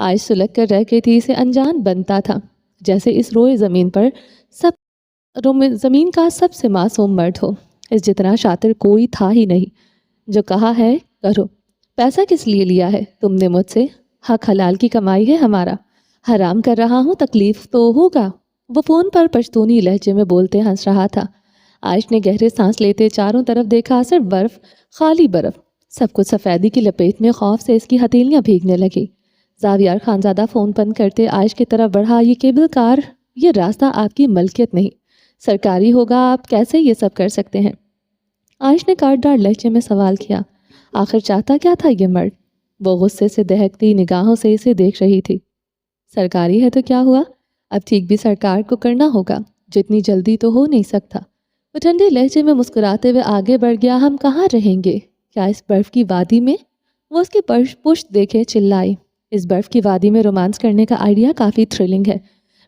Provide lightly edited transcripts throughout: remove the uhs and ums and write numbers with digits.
آج سلگ کر رہ گئی تھی، اسے انجان بنتا تھا جیسے اس روئے زمین پر زمین کا سب سے معصوم مرد ہو۔ اس جتنا شاطر کوئی تھا ہی نہیں۔ جو کہا ہے کرو۔ پیسہ کس لیے لیا ہے تم نے مجھ سے؟ حق حلال کی کمائی ہے ہمارا، حرام کر رہا ہوں، تکلیف تو ہوگا۔ وہ فون پر پشتونی لہجے میں بولتے ہنس رہا تھا۔ عائش نے گہرے سانس لیتے چاروں طرف دیکھا، صرف برف، خالی برف، سب کچھ سفیدی کی لپیٹ میں۔ خوف سے اس کی ہتھیلیاں بھیگنے لگی۔ زاویار خانزادہ فون بند کرتے عائش کی طرف بڑھا، یہ کیبل کار، یہ راستہ آپ کی ملکیت نہیں، سرکاری ہوگا، آپ کیسے یہ سب کر سکتے ہیں؟ عائش نے کاٹ ڈاڑ لہجے میں سوال کیا۔ آخر چاہتا کیا تھا یہ مرد؟ وہ غصے سے دہکتی نگاہوں سے اسے دیکھ رہی تھی۔ سرکاری ہے تو کیا ہوا، اب ٹھیک بھی سرکار کو کرنا ہوگا، جتنی جلدی تو ہو نہیں سکتا۔ وہ ٹھنڈے لہجے میں مسکراتے ہوئے آگے بڑھ گیا، ہم کہاں رہیں گے؟ کیا اس برف کی وادی میں؟ وہ اس کی پشت دیکھے چلائی، اس برف کی وادی میں رومانس کرنے کا آئیڈیا کافی تھرلنگ ہے۔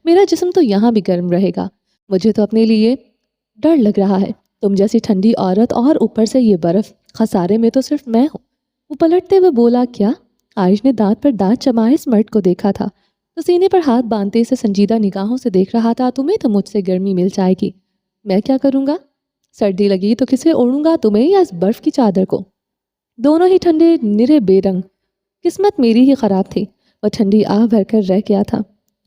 میرا جسم تو یہاں بھی گرم رہے گا، مجھے تو اپنے لیے ڈر لگ رہا ہے، تم جیسی ٹھنڈی عورت اور اوپر سے یہ برف، خسارے میں تو صرف میں ہوں۔ وہ پلٹتے ہوئے بولا، کیا؟ عائش نے دانت پر دانت جمائے اس مرد کو دیکھا تھا تو سینے پر ہاتھ باندھتے اسے سنجیدہ نگاہوں سے دیکھ رہا تھا۔ تمہیں تو مجھ سے گرمی مل جائے گی، میں کیا کروں گا؟ سردی لگی تو کسے اوڑھوں گا، تمہیں یا اس برف کی چادر کو؟ دونوں ہی ٹھنڈے، نرے بے رنگ۔ قسمت میری ہی خراب تھی، وہ ٹھنڈی آہ بھر کر رہ گیا تھا۔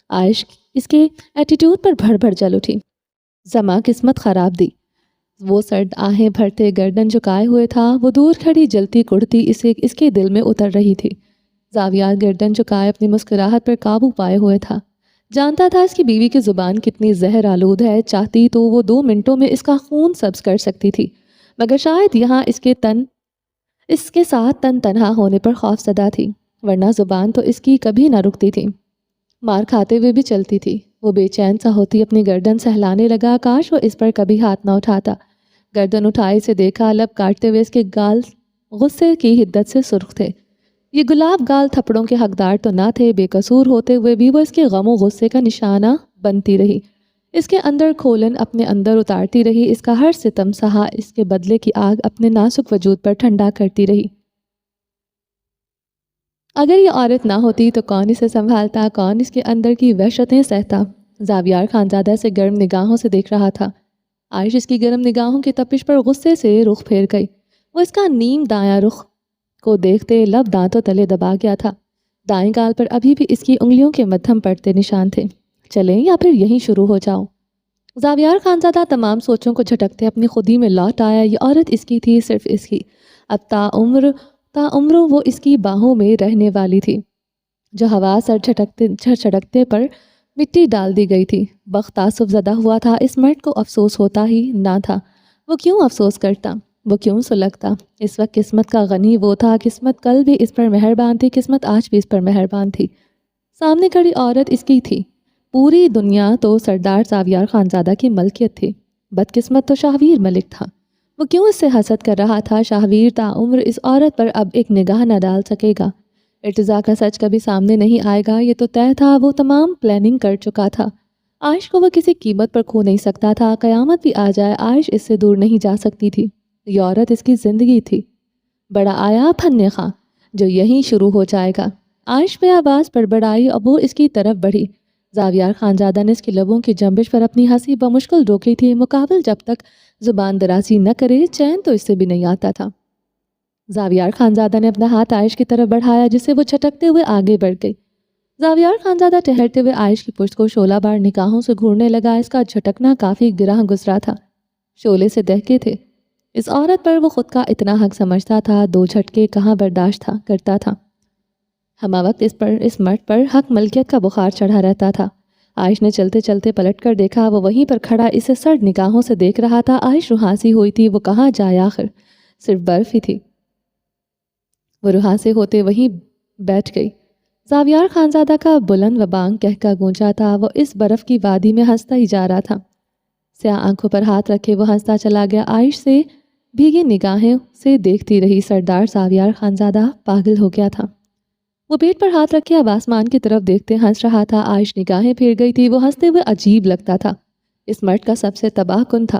عائش اس کے ایٹیٹیوڈ پر بھڑ بھڑ جل اٹھی۔ زما قسمت خراب دی۔ وہ سرد آہیں بھرتے گردن جھکائے ہوئے تھا، وہ دور کھڑی جلتی کڑتی اس کے دل میں اتر رہی تھی۔ زاویار گردن جھکائے اپنی مسکراہٹ پر قابو پائے ہوئے تھا۔ جانتا تھا اس کی بیوی کی زبان کتنی زہر آلود ہے، چاہتی تو وہ 2 منٹوں میں اس کا خون سبز کر سکتی تھی، مگر شاید یہاں اس کے ساتھ تنہا ہونے پر خوف زدہ تھی، ورنہ زبان تو اس کی کبھی نہ رکتی تھی، مار کھاتے ہوئے بھی چلتی تھی۔ وہ بے چین سا ہوتی اپنی گردن سہلانے لگا، کاش وہ اس پر کبھی ہاتھ نہ اٹھاتا۔ گردن اٹھائے سے دیکھا، لب کاٹتے ہوئے اس کے گال غصے کی حدت سے سرخ تھے۔ یہ گلاب گال تھپڑوں کے حقدار تو نہ تھے، بے قصور ہوتے ہوئے بھی وہ اس کے غم و غصے کا نشانہ بنتی رہی، اس کے اندر کھولن اپنے اندر اتارتی رہی، اس کا ہر ستم سہا اس کے بدلے کی آگ اپنے نازک وجود پر ٹھنڈا کرتی رہی۔ اگر یہ عورت نہ ہوتی تو کون اسے سنبھالتا، کون اس کے اندر کی وحشتیں سہتا؟ زاویار خانزادہ سے گرم نگاہوں سے دیکھ رہا تھا۔ عائش اس کی گرم نگاہوں کی تپش پر غصے سے رخ پھیر گئی۔ وہ اس کا نیم دایاں رخ کو دیکھتے لب دانتوں تلے دبا گیا تھا۔ دائیں گال پر ابھی بھی اس کی انگلیوں کے مدھم پڑتے نشان تھے۔ چلیں یا پھر یہیں شروع ہو جاؤ؟ زاویار خانزادہ تمام سوچوں کو جھٹکتے اپنی خودی میں لوٹ آیا۔ یہ عورت اس کی تھی، صرف اس کی، اب تا عمر وہ اس کی باہوں میں رہنے والی تھی۔ جو ہوا سر چھٹکتے پر مٹی ڈال دی گئی تھی۔ بخت تعصب زدہ ہوا تھا، اس مرد کو افسوس ہوتا ہی نہ تھا۔ وہ کیوں افسوس کرتا، وہ کیوں سلگتا؟ اس وقت قسمت کا غنی وہ تھا، قسمت کل بھی اس پر مہربان تھی، قسمت آج بھی اس پر مہربان تھی۔ سامنے کھڑی عورت اس کی تھی، پوری دنیا تو سردار زاویار خانزادہ کی ملکیت تھی، بدقسمت تو شاہویر ملک تھا۔ وہ کیوں اس سے حسد کر رہا تھا؟ شاہویر تا عمر اس عورت پر اب ایک نگاہ نہ ڈال سکے گا، ارتضا کا سچ کبھی سامنے نہیں آئے گا، یہ تو طے تھا، وہ تمام پلاننگ کر چکا تھا۔ عائش کو وہ کسی قیمت پر کھو نہیں سکتا تھا، قیامت بھی آ جائے عائش اس سے دور نہیں جا سکتی تھی۔ یہ عورت اس کی زندگی تھی۔ بڑا آیا پھن خاں جو یہیں شروع ہو جائے گا۔ عائش پہ آواز بڑبڑائی اور وہ اس کی طرف بڑھی۔ زاویار خانزادہ نے اس کی لبوں کی جنبش پر اپنی ہنسی بمشکل روکی تھی، مقابل جب تک زبان درازی نہ کرے چین تو اس سے بھی نہیں آتا تھا۔ زاویار خانزادہ نے اپنا ہاتھ عائش کی طرف بڑھایا، جس سے وہ چھٹکتے ہوئے آگے بڑھ گئی۔ زاویار خانزادہ ٹہرتے ہوئے عائش کی پشت کو شعلہ بار نگاہوں سے گھورنے لگا، اس کا جھٹکنا کافی گراں گزرا تھا، شعلے سے دہکے تھے۔ اس عورت پر وہ خود کا اتنا حق سمجھتا تھا، 2 جھٹکے کہاں برداشت کرتا تھا۔ ہمہ وقت اس مرد پر حق ملکیت کا بخار چڑھا رہتا تھا۔ عائش نے چلتے چلتے پلٹ کر دیکھا، وہ وہیں پر کھڑا اسے سرد نگاہوں سے دیکھ رہا تھا۔ عائش روحانسی ہوئی تھی، وہ کہاں جائے آخر، صرف برف ہی تھی۔ وہ روحاں سے ہوتے وہیں بیٹھ گئی۔ زاویار خانزادہ کا بلند و بانگ کہکا گونجا تھا، وہ اس برف کی وادی میں ہنستا ہی جا رہا تھا۔ سیاہ آنکھوں پر ہاتھ رکھے وہ ہنستا چلا گیا، عائش سے بھیگی نگاہیں سے دیکھتی رہی۔ سردار زاویار خانزادہ پاگل ہو گیا تھا۔ وہ پیٹ پر ہاتھ رکھے اب آسمان کی طرف دیکھتے ہنس رہا تھا۔ عائش نگاہیں پھیر گئی تھی، وہ ہنستے ہوئے عجیب لگتا تھا، اس مرد کا سب سے تباہ کن تھا۔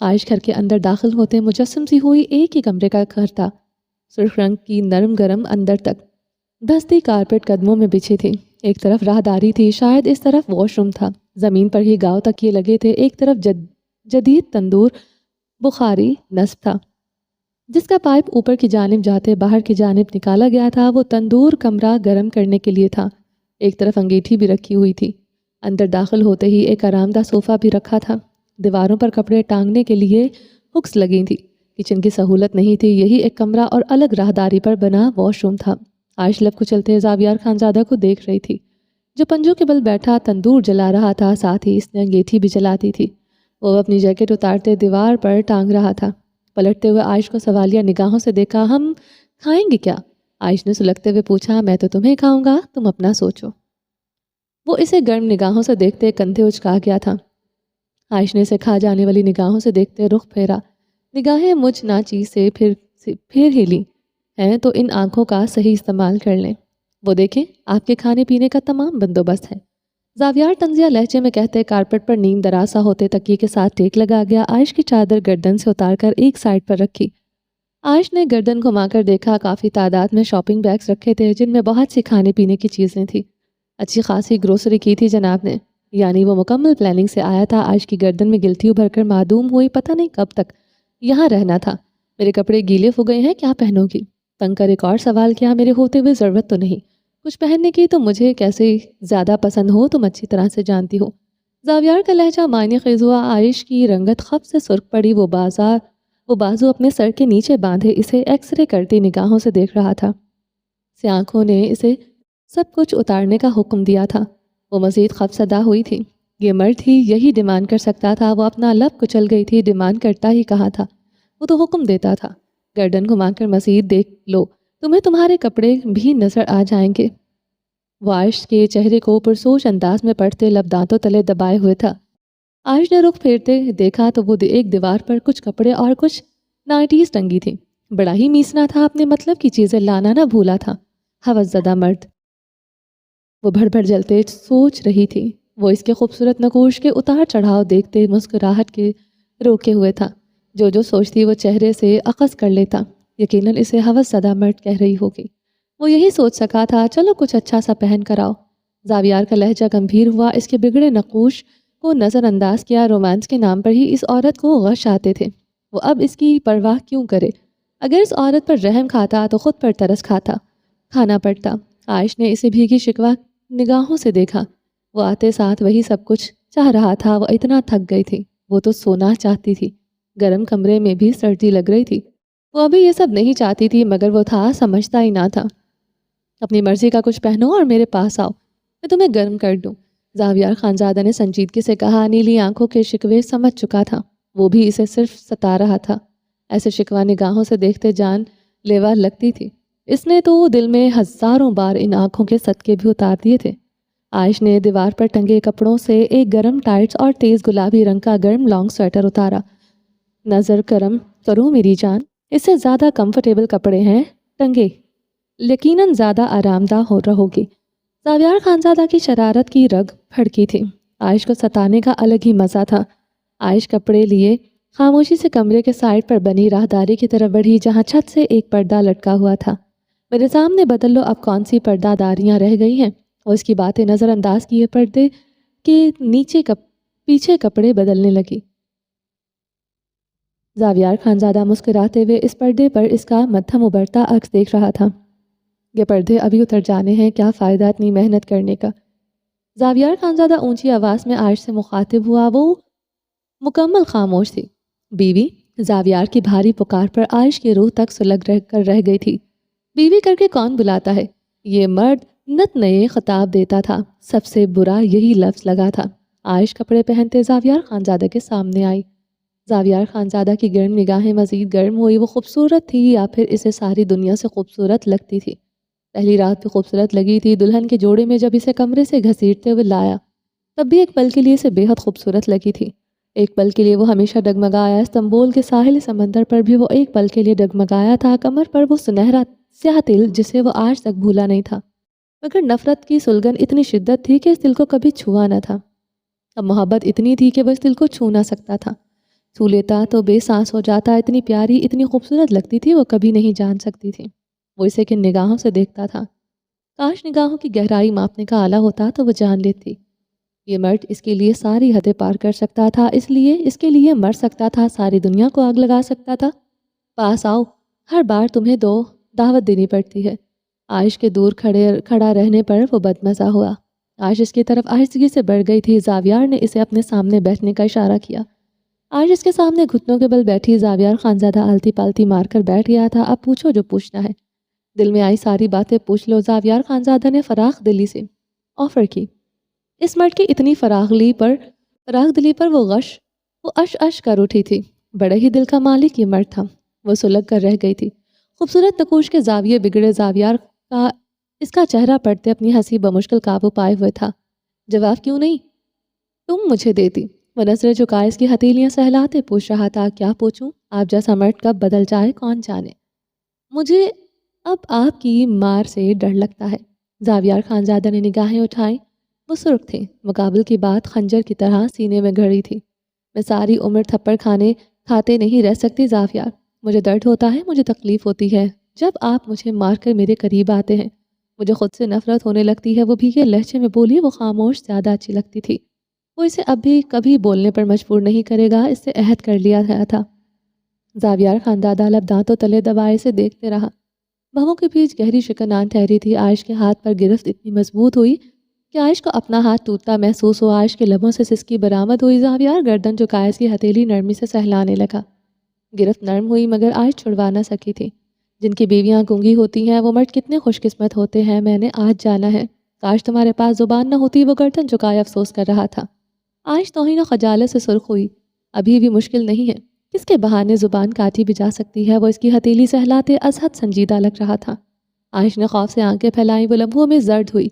عائش گھر کے اندر داخل ہوتے مجسم سی ہوئی ایک ہی کمرے کا گھر تھا، سرخ رنگ کی نرم گرم اندر تک دستی کارپیٹ قدموں میں بچھی تھی، ایک طرف راہداری تھی، شاید اس طرف واش روم تھا، زمین پر ہی گاؤ تکیے لگے تھے، ایک طرف جدید تندور بخاری نصب تھا جس کا پائپ اوپر کی جانب جاتے باہر کی جانب نکالا گیا تھا، وہ تندور کمرہ گرم کرنے کے لیے تھا، ایک طرف انگیٹھی بھی رکھی ہوئی تھی، اندر داخل ہوتے ہی ایک آرام دہ صوفہ بھی رکھا تھا، دیواروں پر کپڑے ٹانگنے کے لیے ہکس لگی تھی، کچن کی سہولت نہیں تھی، یہی ایک کمرہ اور الگ راہداری پر بنا واش روم تھا۔ عائش لب کچلتے زاویار خانزادہ کو دیکھ رہی تھی جو پنجوں کے بل بیٹھا تندور جلا رہا تھا، ساتھ ہی اس نے انگیٹھی بھی جلاتی تھی، وہ اپنی جیکٹ اتارتے دیوار پر ٹانگ رہا تھا، پلٹتے ہوئے عائش کو سوالیہ نگاہوں سے دیکھا۔ ہم کھائیں گے کیا؟ عائش نے سلگتے ہوئے پوچھا۔ میں تو تمہیں کھاؤں گا، تم اپنا سوچو۔ وہ اسے گرم نگاہوں سے دیکھتے کندھے اچکا گیا تھا۔ عائش نے اسے کھا جانے والی نگاہوں سے دیکھتے رخ پھیرا، نگاہیں مجھ ناچیز سے پھر ہی لی ہیں تو ان آنکھوں کا صحیح استعمال کر لیں، وہ دیکھیں آپ کے کھانے پینے کا تمام بندوبست ہے، زاویار طنزیہ لہجے میں کہتے کارپٹ پر نیم دراسا ہوتے تکیے کے ساتھ ٹیک لگا گیا، عائش کی چادر گردن سے اتار کر ایک سائڈ پر رکھی۔ عائش نے گردن گھما کر دیکھا، کافی تعداد میں شاپنگ بیگز رکھے تھے جن میں بہت سی کھانے پینے کی چیزیں تھیں، اچھی خاصی گروسری کی تھی جناب نے، یعنی وہ مکمل پلاننگ سے آیا تھا۔ عائش کی گردن میں گلٹی ابھر کر معدوم ہوئی، پتہ نہیں کب تک یہاں رہنا تھا، میرے کپڑے گیلے ہو گئے ہیں، کیا پہنو گی؟ تنگ کر ایک اور سوال کیا، میرے ہوتے ہوئے ضرورت تو نہیں کچھ پہننے کی، تو مجھے کیسے زیادہ پسند ہو تم اچھی طرح سے جانتی ہو۔ زاویار کا لہجہ معنی خیز ہوا، عائش کی رنگت خب سے سرخ پڑی، وہ بازو اپنے سر کے نیچے باندھے اسے ایکس رے کرتی نگاہوں سے دیکھ رہا تھا، سے آنکھوں نے اسے سب کچھ اتارنے کا حکم دیا تھا۔ وہ مزید خفزدہ ہوئی تھی، یہ مرد ہی یہی ڈیمانڈ کر سکتا تھا، وہ اپنا لب کچل گئی تھی، ڈیمانڈ کرتا ہی کہا تھا، وہ تو حکم دیتا تھا۔ گردن گھما کر مزید دیکھ لو، تمہیں تمہارے کپڑے بھی نظر آ جائیں گے۔ وہ عائش کے چہرے کو پرسوچ انداز میں پڑھتے لب دانتوں تلے دبائے ہوئے تھا۔ عائش نے رخ پھیرتے دیکھا تو وہ ایک دیوار پر کچھ کپڑے اور کچھ نائٹیز ٹنگی تھی، بڑا ہی میسنا تھا، اپنے مطلب کی چیزیں لانا نہ بھولا تھا، ہوس زدہ مرد۔ وہ بھڑ بھڑ جلتے سوچ رہی تھی، وہ اس کے خوبصورت نقوش کے اتار چڑھاؤ دیکھتے مسکراہٹ کے روکے ہوئے تھا، جو سوچتی وہ چہرے سے اخذ کر لیتا، یقیناً اسے ہوس زدہ مرد کہہ رہی ہوگی، وہ یہی سوچ سکا تھا، چلو کچھ اچھا سا پہن کر آؤ۔ زاویار کا لہجہ گمبھیر ہوا، اس کے بگڑے نقوش کو نظر انداز کیا، رومانس کے نام پر ہی اس عورت کو غش آتے تھے، وہ اب اس کی پرواہ کیوں کرے؟ اگر اس عورت پر رحم کھاتا تو خود پر ترس کھانا پڑتا۔ عائش نے اسے بھیگی شکوہ نگاہوں سے دیکھا، وہ آتے ساتھ وہی سب کچھ چاہ رہا تھا، وہ اتنا تھک گئی تھی، وہ تو سونا چاہتی تھی، گرم کمرے میں بھی سردی لگ رہی تھی، وہ ابھی یہ سب نہیں چاہتی تھی، مگر وہ تھا سمجھتا ہی نہ تھا۔ اپنی مرضی کا کچھ پہنو اور میرے پاس آؤ، میں تمہیں گرم کر دوں، زاویار خانزادہ نے سنجیدگی سے کہا، نیلی آنکھوں کے شکوے سمجھ چکا تھا، وہ بھی اسے صرف ستا رہا تھا، ایسے شکوہ نگاہوں سے دیکھتے جان لیوا لگتی تھی، اس نے تو دل میں ہزاروں بار ان آنکھوں کے صدقے بھی اتار دیے تھے۔ عائش نے دیوار پر ٹنگے کپڑوں سے ایک گرم ٹائٹس اور تیز گلابی رنگ کا گرم لانگ سویٹر اتارا۔ نظر کرم کرو میری جان، اس سے زیادہ کمفرٹیبل کپڑے ہیں ٹنگے، یقیناً زیادہ آرام دہ رہو گی۔ زاویار خانزادہ کی شرارت کی رگ پھڑکی تھی، عائش کو ستانے کا الگ ہی مزہ تھا۔ عائش کپڑے لیے خاموشی سے کمرے کے سائڈ پر بنی راہداری کی طرف بڑھی جہاں چھت سے ایک پردہ لٹکا ہوا تھا۔ میرے سامنے بدل لو، اب کون سی پردہ داریاں رہ گئی ہیں؟ اور اس کی باتیں نظر انداز کیے پردے کے پیچھے کپڑے بدلنے لگی۔ زاویار خانزادہ مسکراتے ہوئے اس پردے پر اس کا مدھم ابھرتا عکس دیکھ رہا تھا، یہ پردے ابھی اتر جانے ہیں، کیا فائدہ اتنی محنت کرنے کا؟ زاویار خانزادہ اونچی آواز میں عائش سے مخاطب ہوا، وہ مکمل خاموش تھی۔ بیوی؟ زاویار کی بھاری پکار پر عائش کی روح تک سلگ کر رہ گئی تھی، بیوی کر کے کون بلاتا ہے؟ یہ مرد نت نئے خطاب دیتا تھا، سب سے برا یہی لفظ لگا تھا۔ عائش کپڑے پہنتے زاویار خانزادہ کے سامنے آئی، زاویار خانزادہ کی گرم نگاہیں مزید گرم ہوئی، وہ خوبصورت تھی یا پھر اسے ساری دنیا سے خوبصورت لگتی تھی؟ پہلی رات بھی خوبصورت لگی تھی، دلہن کے جوڑے میں جب اسے کمرے سے گھسیٹتے ہوئے لایا تب بھی ایک پل کے لیے اسے بے حد خوبصورت لگی تھی، ایک پل کے لیے وہ ہمیشہ ڈگمگایا، استنبول کے ساحل سمندر پر بھی وہ ایک پل کے لیے ڈگمگایا تھا، کمر پر وہ سنہرا سیاہ تل جسے وہ آج تک بھولا نہیں تھا، مگر نفرت کی سلگن اتنی شدت تھی کہ اس دل کو کبھی چھوا نہ تھا، اب محبت اتنی تھی کہ وہ اس دل کو چھو نہ سکتا تھا۔ چھو لیتا تو بے سانس ہو جاتا، اتنی پیاری اتنی خوبصورت لگتی تھی وہ کبھی نہیں جان سکتی تھی۔ وہ اسے کن نگاہوں سے دیکھتا تھا، کاش نگاہوں کی گہرائی ماپنے کا آلہ ہوتا تو وہ جان لیتی یہ مرد اس کے لیے ساری حدیں پار کر سکتا تھا، اس کے لیے مر سکتا تھا، ساری دنیا کو آگ لگا سکتا تھا۔ پاس آؤ، ہر بار تمہیں دعوت دینی پڑتی ہے۔ عائش کے دور کھڑا رہنے پر وہ بدمزہ ہوا۔ عائش اس کی طرف آہستگی سے بڑھ گئی تھی۔ زاویار نے اسے اپنے سامنے بیٹھنے کا اشارہ کیا۔ عائش اس کے سامنے گھٹنوں کے بل بیٹھی۔ زاویار خانزادہ آلتی پالتی مار کر بیٹھ گیا تھا۔ اب پوچھو جو پوچھنا ہے، دل میں آئی ساری باتیں پوچھ لو، زاویار خانزادہ نے فراخ دلی سے آفر کی۔ اس مرد کی اتنی فراخ دلی پر وہ اش کر اٹھی تھی۔ بڑے ہی دل کا مالک یہ مرد تھا۔ وہ سلگ کر رہ گئی تھی۔ خوبصورت نقوش کے زاویے بگڑے زاویار کا اس کا چہرہ پڑتے اپنی ہنسی بمشکل قابو پائے ہوئے تھا۔ جواب کیوں نہیں تم مجھے دیتی؟ وہ نظریں جھکائے اس کی ہتھیلیاں سہلاتے پوچھ رہا تھا۔ کیا پوچھوں؟ آپ جیسا مرد کب بدل جائے کون جانے۔ مجھے اب آپ کی مار سے ڈر لگتا ہے۔ زاویار خانزادہ نے نگاہیں اٹھائیں۔ وہ سرخ تھے، مقابل کی بات خنجر کی طرح سینے میں گھڑی تھی۔ میں ساری عمر تھپڑ کھاتے نہیں رہ سکتی زاویار، مجھے درد ہوتا ہے، مجھے تکلیف ہوتی ہے جب آپ مجھے مار کر میرے قریب آتے ہیں، مجھے خود سے نفرت ہونے لگتی ہے۔ وہ بھیگے لہجے میں بولی، وہ خاموش زیادہ اچھی لگتی تھی۔ وہ اسے اب بھی کبھی بولنے پر مجبور نہیں کرے گا، اس سے عہد کر لیا گیا تھا۔ زاویار خانزادہ لب دانتوں تلے دبائے سے دیکھتے رہا۔ بہووں کے بیچ گہری شکن آن ٹھہری تھی۔ عائش کے ہاتھ پر گرفت اتنی مضبوط ہوئی کہ عائش کو اپنا ہاتھ ٹوٹتا محسوس ہوا۔ عائش کے لبوں سے سسکی برآمد ہوئی۔ زاویار گردن جھکائے اس کی ہتھیلی نرمی سے سہلانے لگا۔ گرفت نرم ہوئی مگر عائش چھڑوا نہ سکی تھی۔ جن کی بیویاں گونگی ہوتی ہیں وہ مرد کتنے خوش قسمت ہوتے ہیں، میں نے آج جانا ہے۔ کاش تمہارے پاس زبان نہ ہوتی۔ وہ گردن جھکائے افسوس کر رہا تھا۔ عائش توہین و خجالت سے سرخ ہوئی۔ ابھی بھی مشکل نہیں ہے، کس کے بہانے زبان کاٹی بھی جا سکتی ہے۔ وہ اس کی ہتھیلی سہلاتے از حد سنجیدہ لگ رہا تھا۔ عائش نے خوف سے آنکھیں پھیلائیں، وہ لمحوں میں زرد ہوئی۔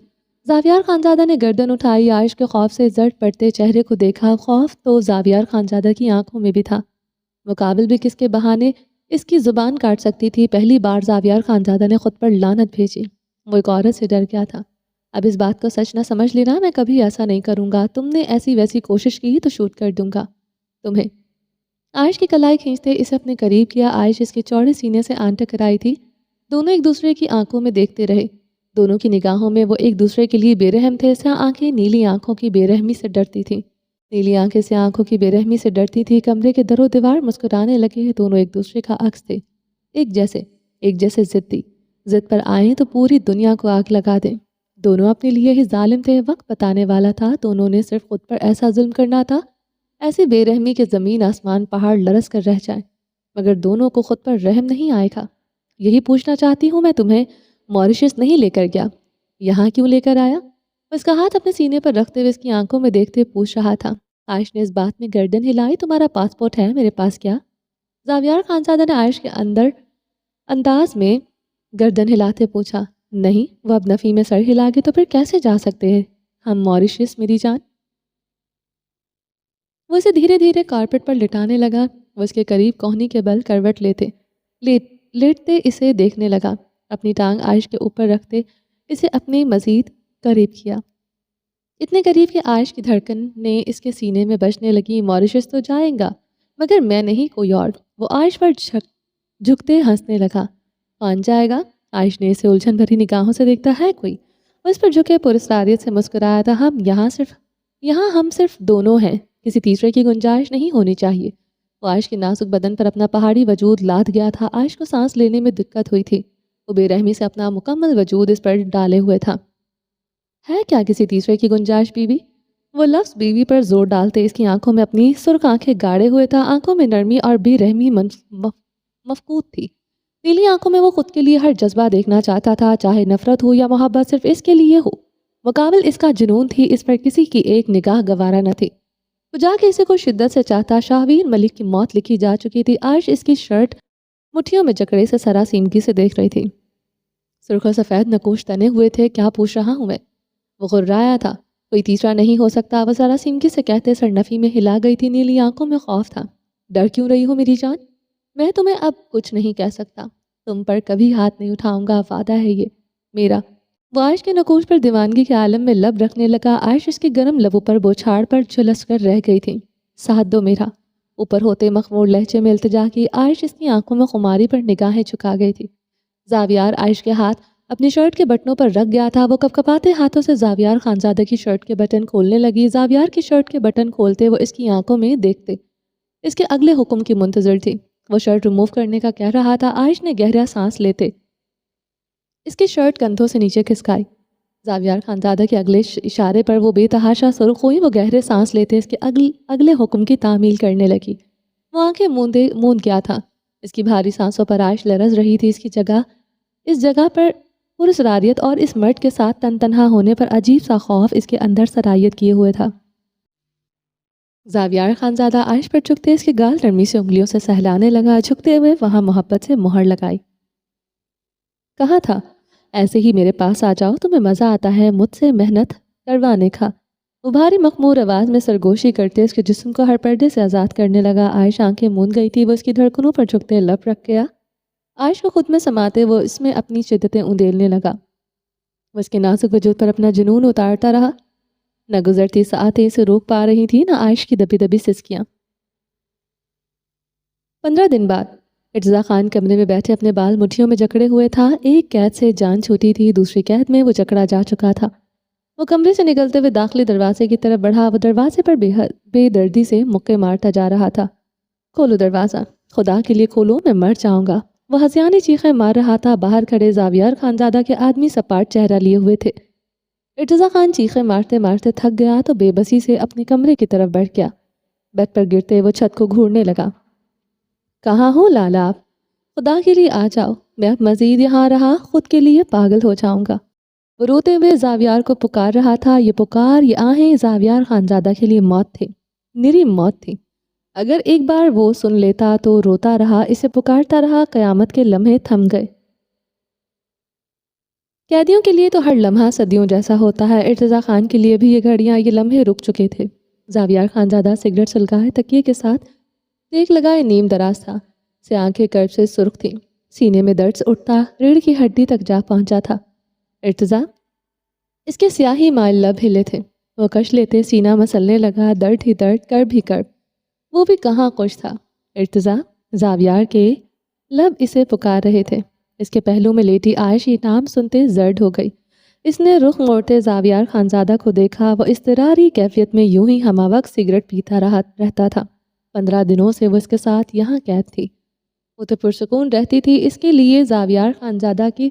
زاویار خانزادہ نے گردن اٹھائی۔ عائش کے خوف سے زرد پڑتے چہرے کو دیکھا۔ خوف تو زاویار خانزادہ کی آنکھوں میں بھی تھا۔ مقابل بھی کس کے بہانے اس کی زبان کاٹ سکتی تھی۔ پہلی بار زاویار خانزادہ نے خود پر لعنت بھیجی۔ وہ ایک عورت سے ڈر گیا تھا۔ اب اس بات کو سچ نہ سمجھ لینا، میں کبھی ایسا نہیں کروں گا۔ تم نے ایسی ویسی کوشش کی تو شوٹ کر دوں گا تمہیں۔ عائش کی کلائی کھینچتے اسے اپنے قریب کیا۔ عائش اس کے چوڑے سینے سے آن ٹکرائی تھی۔ دونوں ایک دوسرے کی آنکھوں میں دیکھتے رہے۔ دونوں کی نگاہوں میں وہ ایک دوسرے کے لیے بے رحم تھے۔ سیاہ آنکھیں نیلی آنکھوں کی بے رحمی سے ڈرتی تھیں۔ نیلی آنکھیں سیاہ آنکھوں کی بے رحمی سے ڈرتی تھی۔ کمرے کے در و دیوار مسکرانے لگے۔ دونوں ایک دوسرے کا عکس تھے، ایک جیسے ضد پر آئیں تو پوری دنیا کو آگ لگا دیں۔ دونوں اپنے لیے ہی ظالم تھے۔ وقت بتانے والا تھا، دونوں نے صرف خود پر ایسا ظلم کرنا تھا، ایسی بے رحمی کہ زمین آسمان پہاڑ لرز کر رہ جائیں، مگر دونوں کو خود پر رحم نہیں آئے گا۔ یہی پوچھنا چاہتی ہوں میں تمہیں، موریشس نہیں لے کر گیا، یہاں کیوں لے کر آیا؟ اس کا ہاتھ اپنے سینے پر رکھتے ہوئے اس کی آنکھوں میں دیکھتے پوچھ رہا تھا۔ عائش نے اس بات میں گردن ہلائی۔ تمہارا پاسپورٹ ہے، میرے پاس کیا؟ زاویار خانزادہ نے عائش کے انداز میں گردن ہلاتے پوچھا۔ نہیں۔ وہ اب نفی میں سر ہلا کے، تو پھر کیسے جا سکتے ہیں ہم موریشس میری جان؟ وہ اسے دھیرے دھیرے کارپیٹ پر لٹانے لگا۔ وہ اس کے قریب کوہنی کے بل کروٹ لیٹتے اسے دیکھنے لگا۔ اپنی ٹانگ عائش کے اوپر رکھتے اسے اپنے مزید قریب کیا، اتنے قریب کہ عائش کی دھڑکن نے اس کے سینے میں بجنے لگی۔ موریشس تو جائیں گا، مگر میں نہیں، کوئی اور۔ وہ عائش پر جھکتے ہنسنے لگا۔ کون جائے گا؟ عائش نے اسے الجھن بھری نگاہوں سے دیکھتا ہے کوئی؟ وہ اس پر جھکے پراسراریت سے مسکرایا تھا۔ یہاں ہم صرف دونوں ہیں، کسی تیسرے کی گنجائش نہیں ہونی چاہیے۔ وہ عائش کے نازک بدن پر اپنا پہاڑی وجود لاد گیا تھا۔ عائش کو سانس لینے میں دقت ہوئی تھی۔ وہ بے رحمی سے اپنا مکمل وجود اس پر ڈالے ہوئے تھا۔ ہے کیا کسی تیسرے کی گنجائش بیوی؟ وہ لفظ بیوی پر زور ڈالتے اس کی آنکھوں میں اپنی سرخ آنکھیں گاڑے ہوئے تھا۔ آنکھوں میں نرمی اور بے رحمی مفقود تھی۔ نیلی آنکھوں میں وہ خود کے لیے ہر جذبہ دیکھنا چاہتا تھا، چاہے نفرت ہو یا محبت، صرف اس کے لیے ہو۔ مقابل اس کا جنون تھی، اس پر کسی کی ایک نگاہ گوارا نہ تھی۔ وہ جا کے اسے کو شدت سے چاہتا۔ شاہویر ملک کی موت لکھی جا چکی تھی۔ عائش اس کی شرٹ مٹھیوں میں جکڑے سے سراسیمگی سے دیکھ رہی تھی۔ سرخ و سفید نقوش تنے ہوئے تھے۔ کیا پوچھ رہا ہوں میں؟ وہ غرایا تھا۔ کوئی تیسرا نہیں ہو سکتا، وہ سراسیمگی سے کہتے سر نفی میں ہلا گئی تھی۔ نیلی آنکھوں میں خوف تھا۔ ڈر کیوں رہی ہو میری جان؟ میں تمہیں اب کچھ نہیں کہہ سکتا، تم پر کبھی ہاتھ نہیں اٹھاؤں گا، وعدہ ہے یہ میرا۔ وہ عائش کے نقوش پر دیوانگی کے عالم میں لب رکھنے لگا۔ عائش اس کے گرم لبوں پر بوچھاڑ پر جھلس کر رہ گئی تھی۔ ساتھ دو میرا۔ اوپر ہوتے مخمور لہجے میں التجا کی عائش اس کی آنکھوں میں خماری پر نگاہیں چکا گئی تھی۔ زاویار عائش کے ہاتھ اپنی شرٹ کے بٹنوں پر رکھ گیا تھا۔ وہ کپکپاتے ہاتھوں سے زاویار خانزادہ کی شرٹ کے بٹن کھولنے لگی۔ زاویار کی شرٹ کے بٹن کھولتے وہ اس کی آنکھوں میں دیکھتے اس کے اگلے حکم کی منتظر تھی۔ وہ شرٹ ریموو کرنے کا کہہ رہا تھا۔ عائش نے گہرا سانس لیتے اس کی شرٹ کندھوں سے نیچے کھسکائی۔ زاویار خانزادہ کے اگلے اشارے پر وہ بے تحاشا سرخ ہوئی۔ وہ گہرے سانس لیتے اس کے اگلے حکم کی تعمیل کرنے لگی۔ وہ آنکھیں موند گیا تھا۔ اس کی بھاری سانسوں پر عائش لرز رہی تھی۔ اس جگہ پر پراسراریت اور اس مرد کے ساتھ تنہا ہونے پر عجیب سا خوف اس کے اندر سرایت کیے ہوئے تھا۔ زاویار خانزادہ عائش پر جھکتے اس کے گال نرمی سے انگلیوں سے سہلانے لگا۔ جھکتے ہوئے وہاں محبت سے مہر لگائی۔ کہا تھا ایسے ہی میرے پاس آ جاؤ، تمہیں مزہ آتا ہے مجھ سے محنت کروانے کا۔ وہ بھاری مخمور آواز میں سرگوشی کرتے اس کے جسم کو ہر پردے سے آزاد کرنے لگا۔ عائش آنکھیں موند گئی تھی۔ وہ اس کی دھڑکنوں پر جھکتے لب رکھ گیا۔ عائش کو خود میں سماتے وہ اس میں اپنی شدتیں اندیلنے لگا۔ وہ اس کے نازک وجود پر اپنا جنون اتارتا رہا۔ نہ گزرتی ساعتیں اسے روک پا رہی تھی، نہ عائش کی دبی دبی سسکیاں۔ 15 دن بعد ارتضیٰ خان کمرے میں بیٹھے اپنے بال مٹھیوں میں جکڑے ہوئے تھا۔ ایک قید سے جان چھوٹی تھی، دوسری قید میں وہ جکڑا جا چکا تھا۔ وہ کمرے سے نکلتے ہوئے داخلی دروازے کی طرف بڑھا۔ وہ دروازے پر بے دردی سے مکے مارتا جا رہا تھا۔ کھولو دروازہ، خدا کے لیے کھولو، میں مر جاؤں گا۔ وہ ہنسیانی چیخیں مار رہا تھا۔ باہر کھڑے زاویار خانزادہ کے آدمی سپاٹ چہرہ لیے ہوئے تھے۔ ارتضیٰ خان چیخیں مارتے مارتے تھک گیا تو بے بسی سے اپنے کمرے کی طرف بڑھ گیا۔ بیڈ پر گرتے وہ چھت کو گھورنے لگا۔ کہاں ہو لالا آپ؟ خدا کے لیے آ جاؤ، میں اب مزید یہاں رہا خود کے لیے پاگل ہو جاؤں گا۔ وہ روتے ہوئے زاویار کو پکار رہا تھا۔ یہ پکار، یہ آہیں زاویار خانزادہ کے لیے موت تھی، نری موت تھی۔ اگر ایک بار وہ سن لیتا تو روتا رہا، اسے پکارتا رہا۔ قیامت کے لمحے تھم گئے۔ قیدیوں کے لیے تو ہر لمحہ صدیوں جیسا ہوتا ہے۔ ارتضیٰ خان کے لیے بھی یہ گھڑیاں، یہ لمحے رک چکے تھے۔ زاویار خانزادہ سگریٹ سلگائے تکیے کے ساتھ دیکھ لگائے نیم دراز تھا۔ سے آنکھیں کرب سے سرخ تھیں۔ سینے میں درد اٹھتا ریڑھ کی ہڈی تک جا پہنچا تھا۔ ارتضیٰ، اس کے سیاہی مائل لب ہلے تھے۔ وہ کش لیتے سینہ مسلنے لگا۔ درد ہی درد، کرب ہی کرب، وہ بھی کہاں خوش تھا۔ ارتضیٰ، زاویار کے لب اسے پکار رہے تھے۔ اس کے پہلو میں لیٹی عائش یہ نام سنتے زرد ہو گئی۔ اس نے رخ موڑتے زاویار خانزادہ کو دیکھا۔ وہ اضطراری کیفیت میں یوں ہی ہمہ وقت سگریٹ پیتا رہتا تھا۔ 15 دنوں سے وہ اس کے ساتھ یہاں قید تھی۔ وہ تو پرسکون رہتی تھی۔ اس کے لیے زاویار خانزادہ کی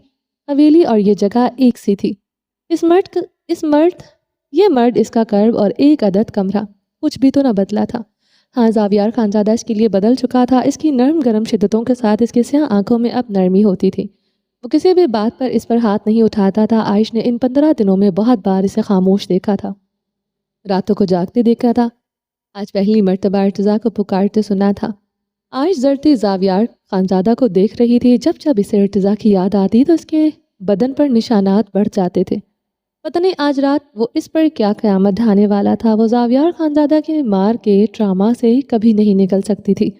حویلی اور یہ جگہ ایک سی تھی۔ یہ مرد اس کا کرب اور ایک عدد کمرہ، کچھ بھی تو نہ بدلا تھا۔ ہاں، زاویار خانزادہ اس کے لیے بدل چکا تھا۔ اس کی نرم گرم شدتوں کے ساتھ اس کی سیاہ آنکھوں میں اب نرمی ہوتی تھی۔ وہ کسی بھی بات پر اس پر ہاتھ نہیں اٹھاتا تھا۔ عائش نے ان 15 دنوں میں بہت بار اسے خاموش دیکھا تھا، راتوں کو جاگتے دیکھا تھا۔ آج پہلی مرتبہ ارتضیٰ کو پکارتے سنا تھا۔ عائش زرتی زاویار خانزادہ کو دیکھ رہی تھی۔ جب جب اسے ارتضیٰ کی یاد آتی تو اس کے بدن پر نشانات بڑھ جاتے تھے۔ پتہ نہیں آج رات وہ اس پر کیا قیامت ڈھانے والا تھا۔ وہ زاویار خانزادہ کے مار کے ٹراما سے کبھی نہیں نکل سکتی تھی۔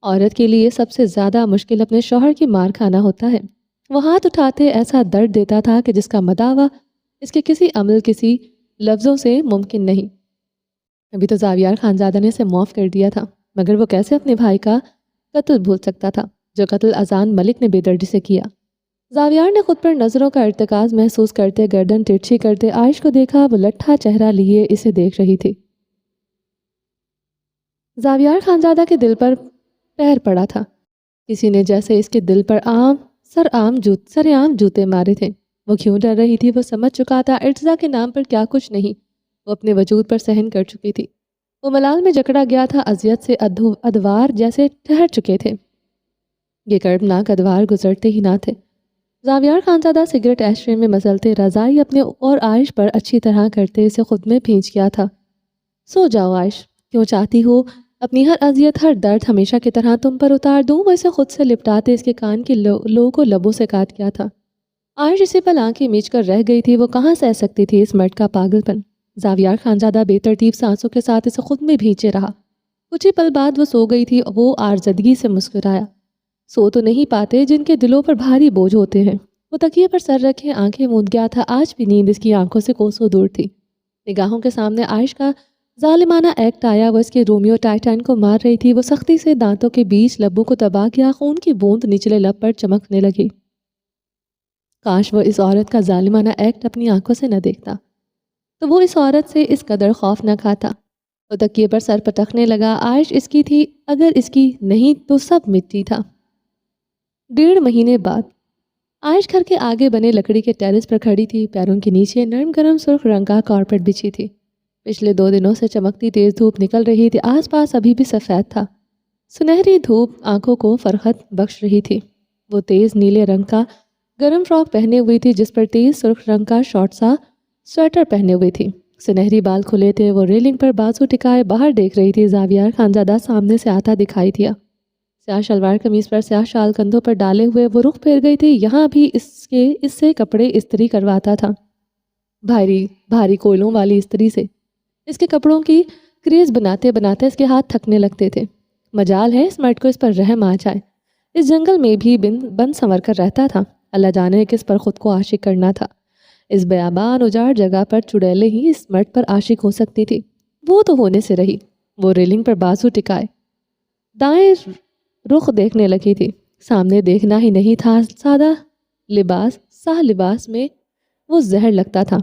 عورت کے لیے سب سے زیادہ مشکل اپنے شوہر کی مار کھانا ہوتا ہے۔ وہ ہاتھ اٹھاتے ایسا درد دیتا تھا کہ جس کا مداوع اس کے کسی عمل، کسی لفظوں سے ممکن نہیں۔ ابھی تو زاویار خانزادہ نے اسے معاف کر دیا تھا، مگر وہ کیسے اپنے بھائی کا قتل بھول سکتا تھا جو قتل اذان ملک نے بے دردی سے کیا۔ زاویار نے خود پر نظروں کا ارتکاز محسوس کرتے گردن ترچھی کرتے عائش کو دیکھا۔ وہ لٹھا چہرہ لیے اسے دیکھ رہی تھی۔ زاویار خانزادہ کے دل پر پیر پڑا تھا۔ کسی نے جیسے اس کے دل پر سر عام جوتے مارے تھے۔ وہ کیوں ڈر رہی تھی وہ سمجھ چکا تھا۔ ارتضیٰ کے نام پر کیا کچھ نہیں وہ اپنے وجود پر سہن کر چکی تھی۔ وہ ملال میں جکڑا گیا تھا، اذیت سے ادوار جیسے ٹھہر چکے تھے۔ یہ کربناک ادوار گزرتے ہی نہ تھے۔ زاویار خانزادہ سگریٹ ایشٹرے میں مسلتے رضائی اپنے اور عائش پر اچھی طرح کرتے اسے خود میں بھینچ گیا تھا۔ سو جاؤ عائش، کیوں چاہتی ہو اپنی ہر اذیت، ہر درد ہمیشہ کی طرح تم پر اتار دوں؟ وہ اسے خود سے لپٹاتے اس کے کان کی لو کو لبوں سے کاٹ گیا تھا۔ عائش اسی پل آنکھیں میچ کر رہ گئی تھی۔ وہ کہاں سہ سکتی تھی اس مرد کا پاگل پن۔ زاویار خانزادہ بے ترتیب سانسوں کے ساتھ اسے خود میں بھینچے رہا۔ کچھ ہی پل بعد وہ سو گئی تھی۔ وہ آرزدگی سے مسکرایا۔ سو تو نہیں پاتے جن کے دلوں پر بھاری بوجھ ہوتے ہیں۔ وہ تکیے پر سر رکھے آنکھیں موند گیا تھا۔ آج بھی نیند اس کی آنکھوں سے کوسوں دور تھی۔ نگاہوں کے سامنے عائش کا ظالمانہ ایکٹ آیا، وہ اس کے رومیو ٹائٹان کو مار رہی تھی، وہ سختی سے دانتوں کے بیچ لبوں کو دبا گیا، خون کی بوند نچلے لب پر چمکنے لگی۔ کاش وہ اس عورت کا ظالمانہ ایکٹ اپنی آنکھوں سے نہ دیکھتا، تو وہ اس عورت سے اس قدر خوف نہ کھاتا۔ وہ تکیے پر سر پٹکنے لگا۔ عائش اس کی تھی، اگر اس کی نہیں تو سب مٹی تھا۔ 1.5 مہینے بعد عائش گھر کے آگے بنے لکڑی کے ٹیرس پر کھڑی تھی، پیروں کے نیچے نرم گرم سرخ رنگ کا کارپیٹ بچھی تھی۔ پچھلے 2 دنوں سے چمکتی تیز دھوپ نکل رہی تھی، آس پاس ابھی بھی سفید تھا۔ سنہری دھوپ آنکھوں کو فرحت بخش رہی تھی۔ وہ تیز نیلے رنگ کا گرم فراک پہنے ہوئی تھی، جس پر تیز سرخ رنگ کا شارٹ سا سویٹر پہنے ہوئی تھی۔ سنہری بال کھلے تھے، وہ ریلنگ پر بازو ٹکائے باہر دیکھ رہی تھی۔ زاویار خانزادہ سامنے سے آتا دکھائی دیا، سیاہ شلوار قمیض پر سیاہ شال کندھوں پر ڈالے ہوئے وہ رخ پھیر گئی تھی۔ یہاں بھی اس سے کپڑے استری کرواتا تھا، بھاری کوئلوں والی استری سے۔ اس کے کپڑوں کی کریز بناتے بناتے اس کے ہاتھ تھکنے لگتے تھے۔ مجال ہے اس مرد کو اس پر رحم آ جائے۔ اس جنگل میں بھی بند سنور کر رہتا تھا، اللہ جانے کس پر خود کو عاشق کرنا تھا۔ اس بیابان اجاڑ جگہ پر چڑیلیں ہی اس مرد پر عاشق ہو سکتی تھی۔ وہ تو ہونے سے رہی۔ وہ ریلنگ پر بازو ٹکائے دائیں رخ دیکھنے لگی تھی۔ سامنے دیکھنا ہی نہیں تھا، سادہ لباس میں وہ زہر لگتا تھا۔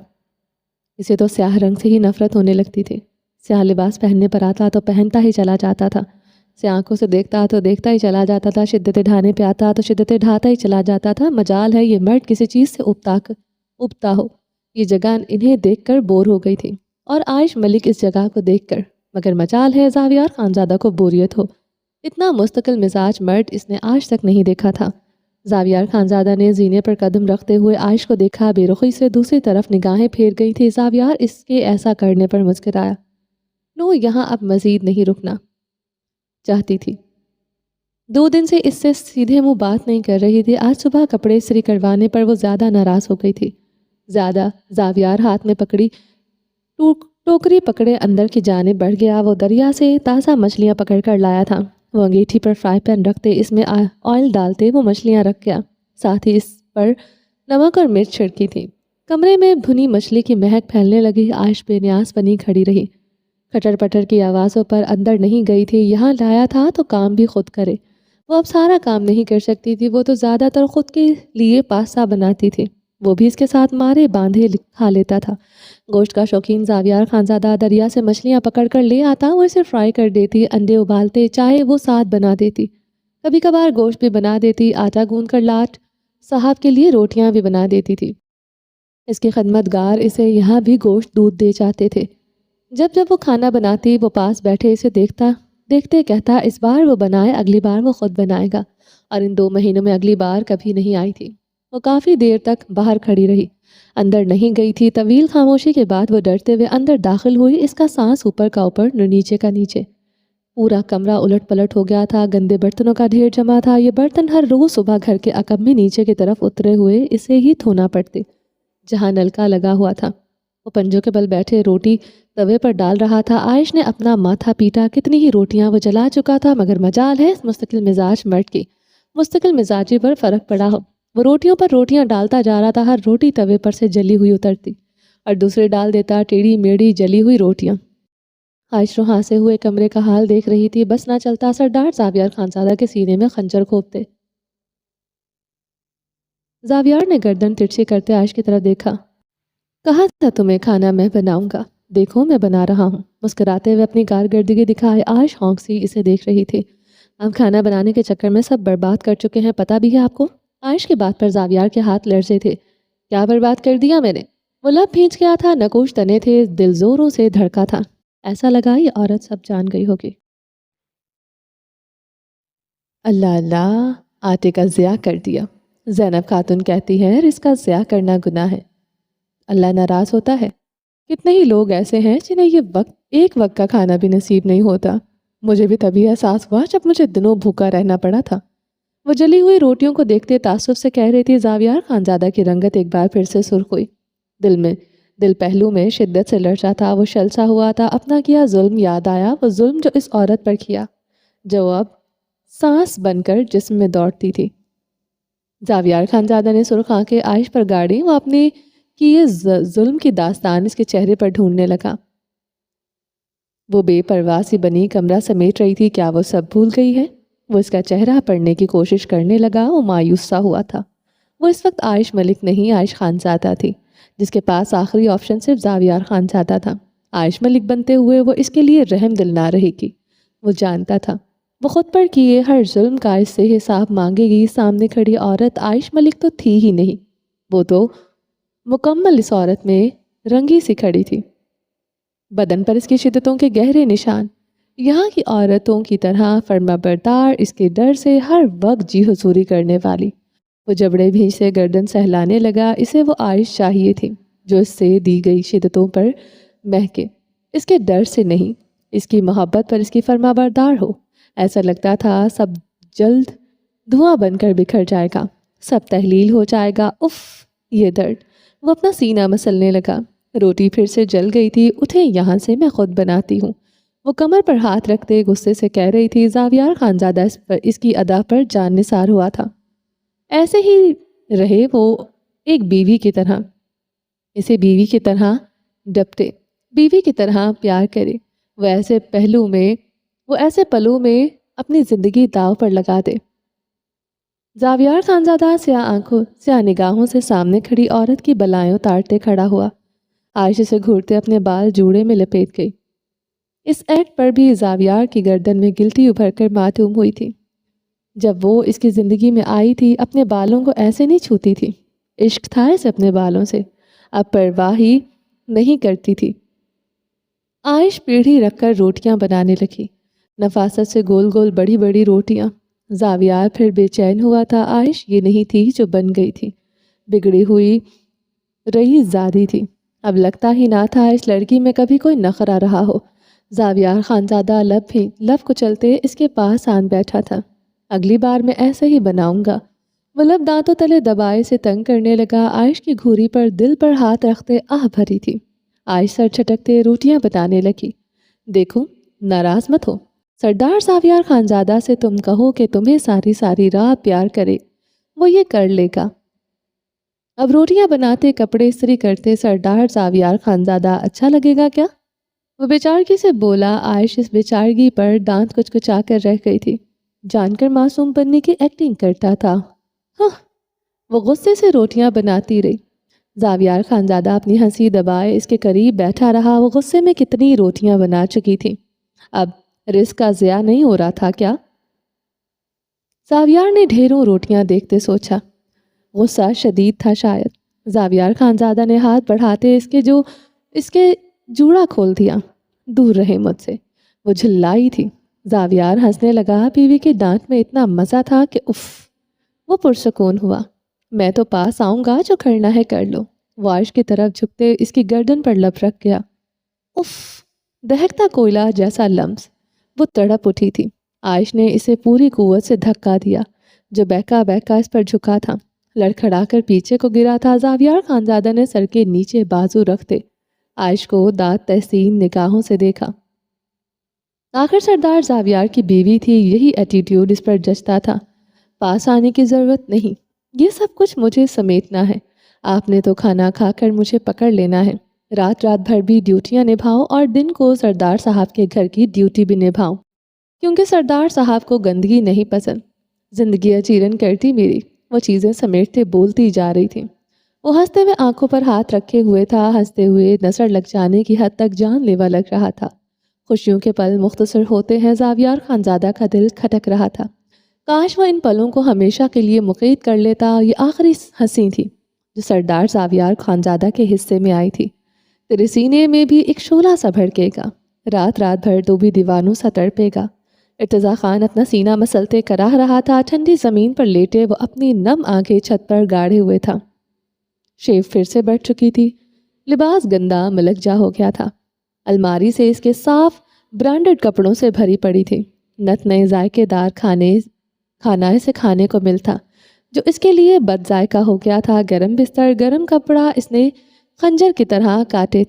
اسے تو سیاہ رنگ سے ہی نفرت ہونے لگتی تھی۔ سیاہ لباس پہننے پر آتا تو پہنتا ہی چلا جاتا تھا، سیاہ آنکھوں سے دیکھتا تو دیکھتا ہی چلا جاتا تھا، شدتیں ڈھانے پہ آتا تو شدتیں ڈھاتا ہی چلا جاتا تھا۔ مجال ہے یہ مرد کسی چیز سے ابتا ہو۔ یہ جگہ انہیں دیکھ کر بور ہو گئی تھی، اور عائش ملک اس جگہ کو دیکھ کر، مگر مجال ہے زاویار خانزادہ کو بوریت ہو۔ اتنا مستقل مزاج مرد اس نے آج تک نہیں دیکھا تھا۔ زاویار خانزادہ نے زینے پر قدم رکھتے ہوئے عائش کو دیکھا، بے رخی سے دوسری طرف نگاہیں پھیر گئی تھی۔ زاویار اس کے ایسا کرنے پر مسکرایا۔ نو یہاں اب مزید نہیں رکنا چاہتی تھی۔ 2 دن سے اس سے سیدھے منہ بات نہیں کر رہی تھی۔ آج صبح کپڑے استری کروانے پر وہ زیادہ ناراض ہو گئی تھی۔ زاویار ہاتھ میں پکڑی ٹوکری پکڑے اندر کی جانب بڑھ گیا۔ وہ دریا سے تازہ مچھلیاں پکڑ کر لایا تھا۔ وہ انگیٹھی پر فرائی پین رکھتے، اس میں آئل ڈالتے وہ مچھلیاں رکھ گیا، ساتھ ہی اس پر نمک اور مرچ چھڑکی تھی۔ کمرے میں بھنی مچھلی کی مہک پھیلنے لگی۔ عائش بے نیاز بنی کھڑی رہی، کھٹر پٹر کی آوازوں پر اندر نہیں گئی تھی۔ یہاں لایا تھا تو کام بھی خود کرے۔ وہ اب سارا کام نہیں کر سکتی تھی، وہ تو زیادہ تر خود کے لیے پاستا بناتی تھی، وہ بھی اس کے ساتھ مارے باندھے کھا لیتا تھا۔ گوشت کا شوقین زاویار خانزادہ دریا سے مچھلیاں پکڑ کر لے آتا، وہ اسے فرائی کر دیتی، انڈے ابالتے، چائے وہ ساتھ بنا دیتی، کبھی کبھار گوشت بھی بنا دیتی، آٹا گوندھ کر لاٹ صاحب کے لیے روٹیاں بھی بنا دیتی تھی۔ اس کے خدمتگار اسے یہاں بھی گوشت دودھ دے جاتے تھے۔ جب وہ کھانا بناتی، وہ پاس بیٹھے اسے دیکھتے کہتا، اس بار وہ بنائے، اگلی بار وہ خود بنائے گا۔ اور ان 2 مہینوں میں اگلی بار کبھی نہیں آئی تھی۔ وہ کافی دیر تک باہر کھڑی رہی، اندر نہیں گئی تھی۔ طویل خاموشی کے بعد وہ ڈرتے ہوئے اندر داخل ہوئی۔ اس کا سانس اوپر کا اوپر، نیچے کا نیچے۔ پورا کمرہ الٹ پلٹ ہو گیا تھا، گندے برتنوں کا ڈھیر جمع تھا۔ یہ برتن ہر روز صبح گھر کے عقب میں نیچے کی طرف اترے ہوئے اسے ہی دھونا پڑتے، جہاں نلکا لگا ہوا تھا۔ وہ پنجوں کے بل بیٹھے روٹی توے پر ڈال رہا تھا۔ عائش نے اپنا ماتھا پیٹا، کتنی ہی روٹیاں وہ جلا چکا تھا، مگر مجال ہے اس مستقل مزاج مرد کی مستقل مزاجی پر فرق پڑا ہو۔ وہ روٹیوں پر روٹیاں ڈالتا جا رہا تھا، ہر روٹی توے پر سے جلی ہوئی اترتی اور دوسرے ڈال دیتا، ٹیڑھی میڑھی جلی ہوئی روٹیاں۔ عائش ہانسے ہوئے کمرے کا حال دیکھ رہی تھی، بس نہ چلتا سردار زاویار خانزادہ کے سینے میں خنجر کھوپتے۔ زاویار نے گردن ترچھی کرتے عائش کی طرف دیکھا۔ کہا تھا تمہیں کھانا میں بناؤں گا، دیکھو میں بنا رہا ہوں۔ مسکراتے ہوئے اپنی کارکردگی دکھائے عائش ہونک سی اسے دیکھ رہی تھی۔ اب کھانا بنانے کے چکر میں سب برباد کر چکے ہیں، پتہ بھی ہے آپ کو؟ عائش کی بات پر زاویار کے ہاتھ لرزے تھے۔ کیا برباد کر دیا میں نے؟ وہ لب بھینچ گیا تھا، نکوش تنے تھے، دل زوروں سے دھڑکا تھا۔ ایسا لگا یہ عورت سب جان گئی ہوگی۔ اللہ اللہ، آٹے کا ضیاع کر دیا۔ زینب خاتون کہتی ہے اس کا ضیاع کرنا گناہ ہے، اللہ ناراض ہوتا ہے۔ کتنے ہی لوگ ایسے ہیں جنہیں یہ ایک وقت کا کھانا بھی نصیب نہیں ہوتا۔ مجھے بھی تبھی احساس ہوا جب مجھے دنوں بھوکا رہنا پڑا تھا۔ وہ جلی ہوئی روٹیوں کو دیکھتے تعصب سے کہہ رہی تھی۔ زاویار خانزادہ کی رنگت ایک بار پھر سے سرخ ہوئی، دل پہلو میں شدت سے لرزا تھا۔ وہ شلسا ہوا تھا، اپنا کیا ظلم یاد آیا، وہ ظلم جو اس عورت پر کیا، جو اب سانس بن کر جسم میں دوڑتی تھی۔ زاویار خانزادہ نے سرخ آنکھیں عائش پر گاڑی، وہ اپنے کی یہ ظلم کی داستان اس کے چہرے پر ڈھونڈنے لگا۔ وہ بے پرواہ سی بنی کمرہ سمیٹ رہی تھی. کیا وہ سب بھول گئی ہے؟ وہ اس کا چہرہ پڑھنے کی کوشش کرنے لگا. وہ مایوس سا ہوا تھا. وہ اس وقت عائش ملک نہیں، عائش خانزادہ تھی، جس کے پاس آخری آپشن صرف زاویار خانزادہ تھا. عائش ملک بنتے ہوئے وہ اس کے لیے رحم دل نہ رہے گی. وہ جانتا تھا وہ خود پر کیے ہر ظلم کا اس سے حساب مانگے گی. سامنے کھڑی عورت عائش ملک تو تھی ہی نہیں، وہ تو مکمل اس عورت میں رنگی سی کھڑی تھی. بدن پر اس کی شدتوں کے گہرے نشان. یہاں کی عورتوں کی طرح فرما بردار، اس کے ڈر سے ہر وقت جی حضوری کرنے والی. وہ جبڑے بھی سے گردن سہلانے لگا. اسے وہ عائش چاہیے تھی جو اس سے دی گئی شدتوں پر مہکے، اس کے ڈر سے نہیں، اس کی محبت پر اس کی فرما بردار ہو. ایسا لگتا تھا سب جلد دھواں بن کر بکھر جائے گا، سب تحلیل ہو جائے گا. اف، یہ درد. وہ اپنا سینہ مسلنے لگا. روٹی پھر سے جل گئی تھی. اٹھے یہاں سے، میں خود بناتی ہوں. وہ کمر پر ہاتھ رکھتے غصے سے کہہ رہی تھی. زاویار خانزادہ اس کی ادا پر جان نثار ہوا تھا. ایسے ہی رہے وہ ایک بیوی کی طرح، اسے بیوی کی طرح ڈپٹے، بیوی کی طرح پیار کرے. وہ ایسے پلوں میں اپنی زندگی داؤ پر لگا دے. زاویار خانزادہ سیاہ نگاہوں سے سامنے کھڑی عورت کی بلائیں اتارتے کھڑا ہوا. عائشہ سے گھورتے اپنے بال جوڑے میں لپیٹ گئی. اس ایکٹ پر بھی زاویار کی گردن میں گلٹی ابھر کر ماتوم ہوئی تھی. جب وہ اس کی زندگی میں آئی تھی اپنے بالوں کو ایسے نہیں چھوتی تھی. عشق تھا اسے اپنے بالوں سے، اب پرواہ ہی نہیں کرتی تھی. عائش پیڑھی رکھ کر روٹیاں بنانے لگی، نفاست سے گول گول بڑی بڑی روٹیاں. زاویار پھر بے چین ہوا تھا. عائش یہ نہیں تھی جو بن گئی تھی، بگڑی ہوئی رئیس زادی تھی. اب لگتا ہی نہ تھا اس لڑکی میں کبھی کوئی نخرہ رہا ہو. زاویار خانزادہ لب کچلتے اس کے پاس آن بیٹھا تھا. اگلی بار میں ایسے ہی بناؤں گا. وہ لب دانتوں تلے دبائے سے تنگ کرنے لگا. عائش کی گھوری پر دل پر ہاتھ رکھتے آہ بھری تھی. عائش سر چھٹکتے روٹیاں بتانے لگی. دیکھو، ناراض مت ہو. سردار زاویار خانزادہ سے تم کہو کہ تمہیں ساری ساری رات پیار کرے، وہ یہ کر لے گا. اب روٹیاں بناتے، کپڑے استری کرتے سردار زاویار خانزادہ اچھا لگے گا کیا؟ وہ بیچارگی سے بولا. عائش اس بیچارگی پر دانت کچکچا کر رہ گئی تھی. جان کر معصوم بننے کی ایکٹنگ کرتا تھا. وہ غصے سے روٹیاں بناتی رہی. زاویار خانزادہ اپنی ہنسی دبائے اس کے قریب بیٹھا رہا. وہ غصے میں کتنی روٹیاں بنا چکی تھی. اب رزق کا ضیاع نہیں ہو رہا تھا کیا؟ زاویار نے ڈھیروں روٹیاں دیکھتے سوچا. غصہ شدید تھا شاید. زاویار خانزادہ نے ہاتھ بڑھاتے اس کے جوڑا کھول دیا. دور رہے مجھ سے. وہ جھلائی تھی. زاویار ہنسنے لگا. بیوی کے ڈانٹ میں اتنا مزہ تھا کہ اف. وہ پرسکون ہوا. میں تو پاس آؤں گا، جو کرنا ہے کر لو. وہ عائش کی طرف جھکتے اس کی گردن پر لب رکھ گیا. اف، دہکتا کوئلہ جیسا لمس. وہ تڑپ اٹھی تھی. عائش نے اسے پوری قوت سے دھکا دیا. جو بہکا بہکا اس پر جھکا تھا لڑکھڑا کر پیچھے کو گرا تھا. زاویار خانزادہ نے سر کے نیچے بازو رکھتے عائش کو داد تحسین نگاہوں سے دیکھا. آخر سردار زاویار کی بیوی تھی، یہی ایٹیٹیوڈ اس پر جچتا تھا. پاس آنے کی ضرورت نہیں، یہ سب کچھ مجھے سمیٹنا ہے. آپ نے تو کھانا کھا کر مجھے پکڑ لینا ہے. رات بھر بھی ڈیوٹیاں نبھاؤ اور دن کو سردار صاحب کے گھر کی ڈیوٹی بھی نبھاؤ، کیونکہ سردار صاحب کو گندگی نہیں پسند. زندگی اچیرن کرتی میری. وہ چیزیں سمیٹتے بولتی جا رہی تھی. وہ ہنستے ہوئے آنکھوں پر ہاتھ رکھے ہوئے تھا. ہنستے ہوئے نظر لگ جانے کی حد تک جان لیوا لگ رہا تھا. خوشیوں کے پل مختصر ہوتے ہیں. زاویار خانزادہ کا دل کھٹک رہا تھا. کاش وہ ان پلوں کو ہمیشہ کے لیے مقید کر لیتا. یہ آخری ہنسی تھی جو سردار زاویار خانزادہ کے حصے میں آئی تھی. تیرے سینے میں بھی ایک شعلہ سا بھڑکے گا، رات بھر تو بھی دیوانوں سا تڑپے گا. ارتضیٰ خان اپنا سینہ مسلتے کراہ رہا تھا. ٹھنڈی زمین پر لیٹے وہ اپنی نم آنکھیں چھت پر گاڑے ہوئے تھا. شیو پھر سے بڑھ چکی تھی. لباس گندا ملک جا ہو گیا تھا. الماری سے اس کے صاف برانڈڈ کپڑوں سے بھری پڑی تھی. نت نئے ذائقے دار کھانا اسے کھانے کو ملتا جو اس کے لیے بد ذائقہ ہو گیا تھا. گرم بستر، گرم کپڑا اس نے خنجر کی طرح کاٹتے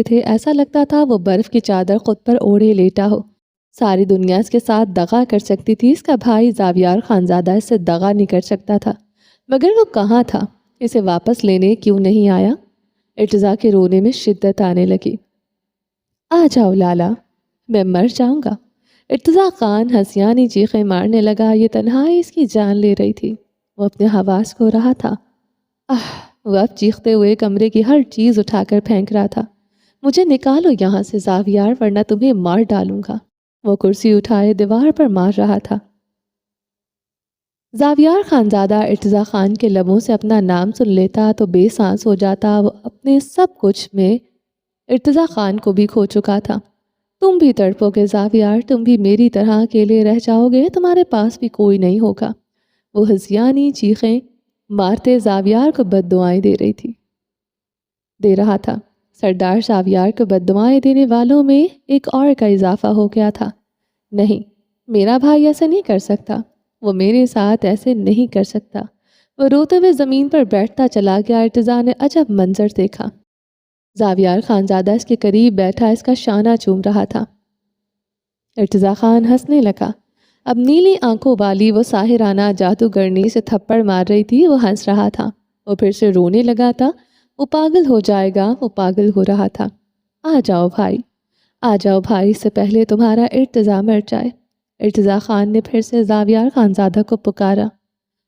تھے. ایسا لگتا تھا وہ برف کی چادر خود پر اوڑھے لیٹا ہو. ساری دنیا اس کے ساتھ دغا کر سکتی تھی. اس کا بھائی زاویار خانزادہ اس سے دغا نہیں کر سکتا تھا. مگر وہ کہاں تھا؟ اسے واپس لینے کیوں نہیں آیا؟ ارتضیٰ کے رونے میں شدت آنے لگی. آ جاؤ لالا، میں مر جاؤں گا۔ ارتضیٰ خان ہنسیانی چیخیں مارنے لگا، یہ تنہائی اس کی جان لے رہی تھی۔ وہ اپنے حواس کھو رہا تھا۔ وہ اب چیختے ہوئے کمرے کی ہر چیز اٹھا کر پھینک رہا تھا۔ مجھے نکالو یہاں سے زاویار، ورنہ تمہیں مار ڈالوں گا۔ وہ کرسی اٹھائے دیوار پر مار رہا تھا۔ زاویار خانزادہ ارتضیٰ خان کے لبوں سے اپنا نام سن لیتا تو بے سانس ہو جاتا۔ وہ اپنے سب کچھ میں ارتضیٰ خان کو بھی کھو چکا تھا۔ تم بھی تڑپو گے زاویار، تم بھی میری طرح اکیلے رہ جاؤ گے، تمہارے پاس بھی کوئی نہیں ہوگا۔ وہ ہنسیانی چیخیں مارتے زاویار کو بد دعائیں دے رہا تھا۔ سردار زاویار کو بد دعائیں دینے والوں میں ایک اور کا اضافہ ہو گیا تھا۔ نہیں، میرا بھائی ایسا نہیں کر سکتا، وہ میرے ساتھ ایسے نہیں کر سکتا۔ وہ روتے ہوئے زمین پر بیٹھتا چلا گیا۔ ارتضیٰ نے عجب منظر دیکھا۔ زاویار خانزادہ اس کے قریب بیٹھا اس کا شانہ چوم رہا تھا۔ ارتضیٰ خان ہنسنے لگا۔ اب نیلی آنکھوں والی وہ ساحرانہ جادوگرنی سے تھپڑ مار رہی تھی۔ وہ ہنس رہا تھا۔ وہ پھر سے رونے لگا تھا۔ وہ پاگل ہو جائے گا، وہ پاگل ہو رہا تھا۔ آ جاؤ بھائی، آ جاؤ بھائی، اس سے پہلے تمہارا ارتضیٰ مر جائے۔ ارتضیٰ خان نے پھر سے زاویار خانزادہ کو پکارا۔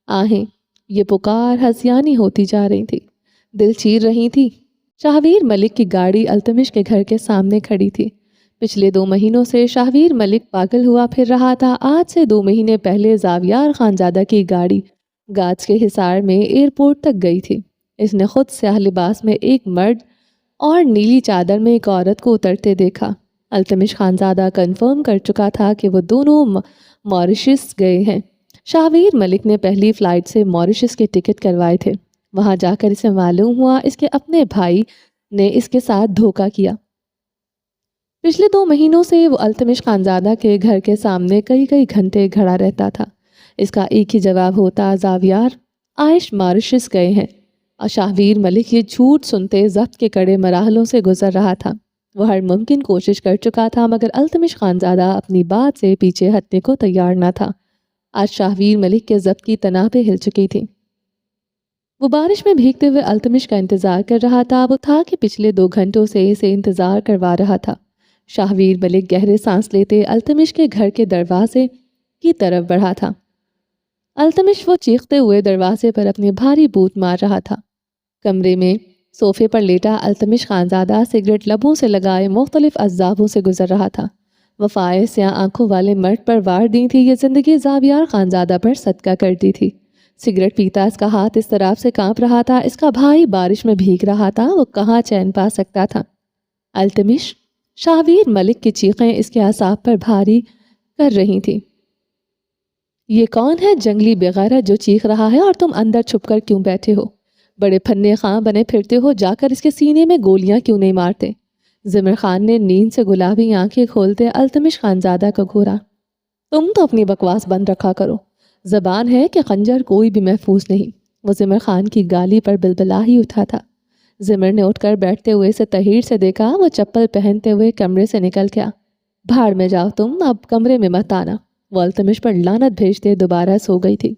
آہیں یہ پکار ہنسیانی ہوتی جا رہی تھی، دل چیر رہی تھی۔ شاہویر ملک کی گاڑی التمش کے گھر کے سامنے کھڑی تھی۔ پچھلے 2 مہینوں سے شاہویر ملک پاگل ہوا پھر رہا تھا۔ آج سے 2 مہینے پہلے زاویار خانزادہ کی گاڑی گاج کے حصار میں ایئرپورٹ تک گئی تھی۔ اس نے خود سیاہ لباس میں ایک مرد اور نیلی چادر میں ایک عورت کو اترتے دیکھا۔ التمش خانزادہ کنفرم کر چکا تھا کہ وہ دونوں ماریشس گئے ہیں۔ شاہویر ملک نے پہلی فلائٹ سے ماریشس کے ٹکٹ کروائے تھے۔ وہاں جا کر اسے معلوم ہوا اس کے اپنے بھائی نے اس کے ساتھ دھوکہ کیا۔ پچھلے 2 مہینوں سے وہ التمش خانزادہ کے گھر کے سامنے کئی گھنٹے کھڑا رہتا تھا۔ اس کا ایک ہی جواب ہوتا، زاویار عائش ماریشس گئے ہیں۔ اور شاہویر ملک یہ جھوٹ سنتے ضبط کے کڑے مراحلوں سے گزر رہا تھا۔ وہ ہر ممکن کوشش کر چکا تھا، مگر التمش خانزادہ اپنی بات سے پیچھے ہٹنے کو تیار نہ تھا۔ آج شاہویر ملک کے ضبط کی تنابیں ہل چکی تھیں۔ وہ بارش میں بھیگتے ہوئے التمش کا انتظار کر رہا تھا۔ وہ تھا کہ پچھلے 2 گھنٹوں سے اسے انتظار کروا رہا تھا۔ شاہویر ملک گہرے سانس لیتے التمش کے گھر کے دروازے کی طرف بڑھا تھا۔ التمش وہ چیختے ہوئے دروازے پر اپنے بھاری بوٹ مار رہا تھا۔ کمرے میں صوفے پر لیٹا التمش خانزادہ سگریٹ لبوں سے لگائے مختلف عذابوں سے گزر رہا تھا۔ وفائے سیاہ آنکھوں والے مرد پر وار دی تھی، یہ زندگی زاویار خانزادہ پر صدقہ کرتی تھی۔ سگریٹ پیتا اس کا ہاتھ اس طرح سے کانپ رہا تھا۔ اس کا بھائی بارش میں بھیگ رہا تھا، وہ کہاں چین پا سکتا تھا؟ التمش! شاہویر ملک کی چیخیں اس کے اعصاب پر بھاری کر رہی تھی۔ یہ کون ہے جنگلی بغیرت جو چیخ رہا ہے، اور تم اندر چھپ کر کیوں بیٹھے ہو؟ بڑے پھنے خاں بنے پھرتے ہو، جا کر اس کے سینے میں گولیاں کیوں نہیں مارتے؟ زمر خان نے نیند سے گلابی آنکھیں کھولتے التمش خانزادہ کو گھورا۔ تم تو اپنی بکواس بند رکھا کرو، زبان ہے کہ خنجر کوئی بھی محفوظ نہیں۔ وہ زمر خان کی گالی پر بلبلا ہی اٹھا تھا۔ زمر نے اٹھ کر بیٹھتے ہوئے اسے تحیر سے دیکھا۔ وہ چپل پہنتے ہوئے کمرے سے نکل گیا۔ بھاڑ میں جاؤ تم، اب کمرے میں مت آنا۔ وہ التمش پر لعنت بھیجتے دوبارہ سو گئی تھی۔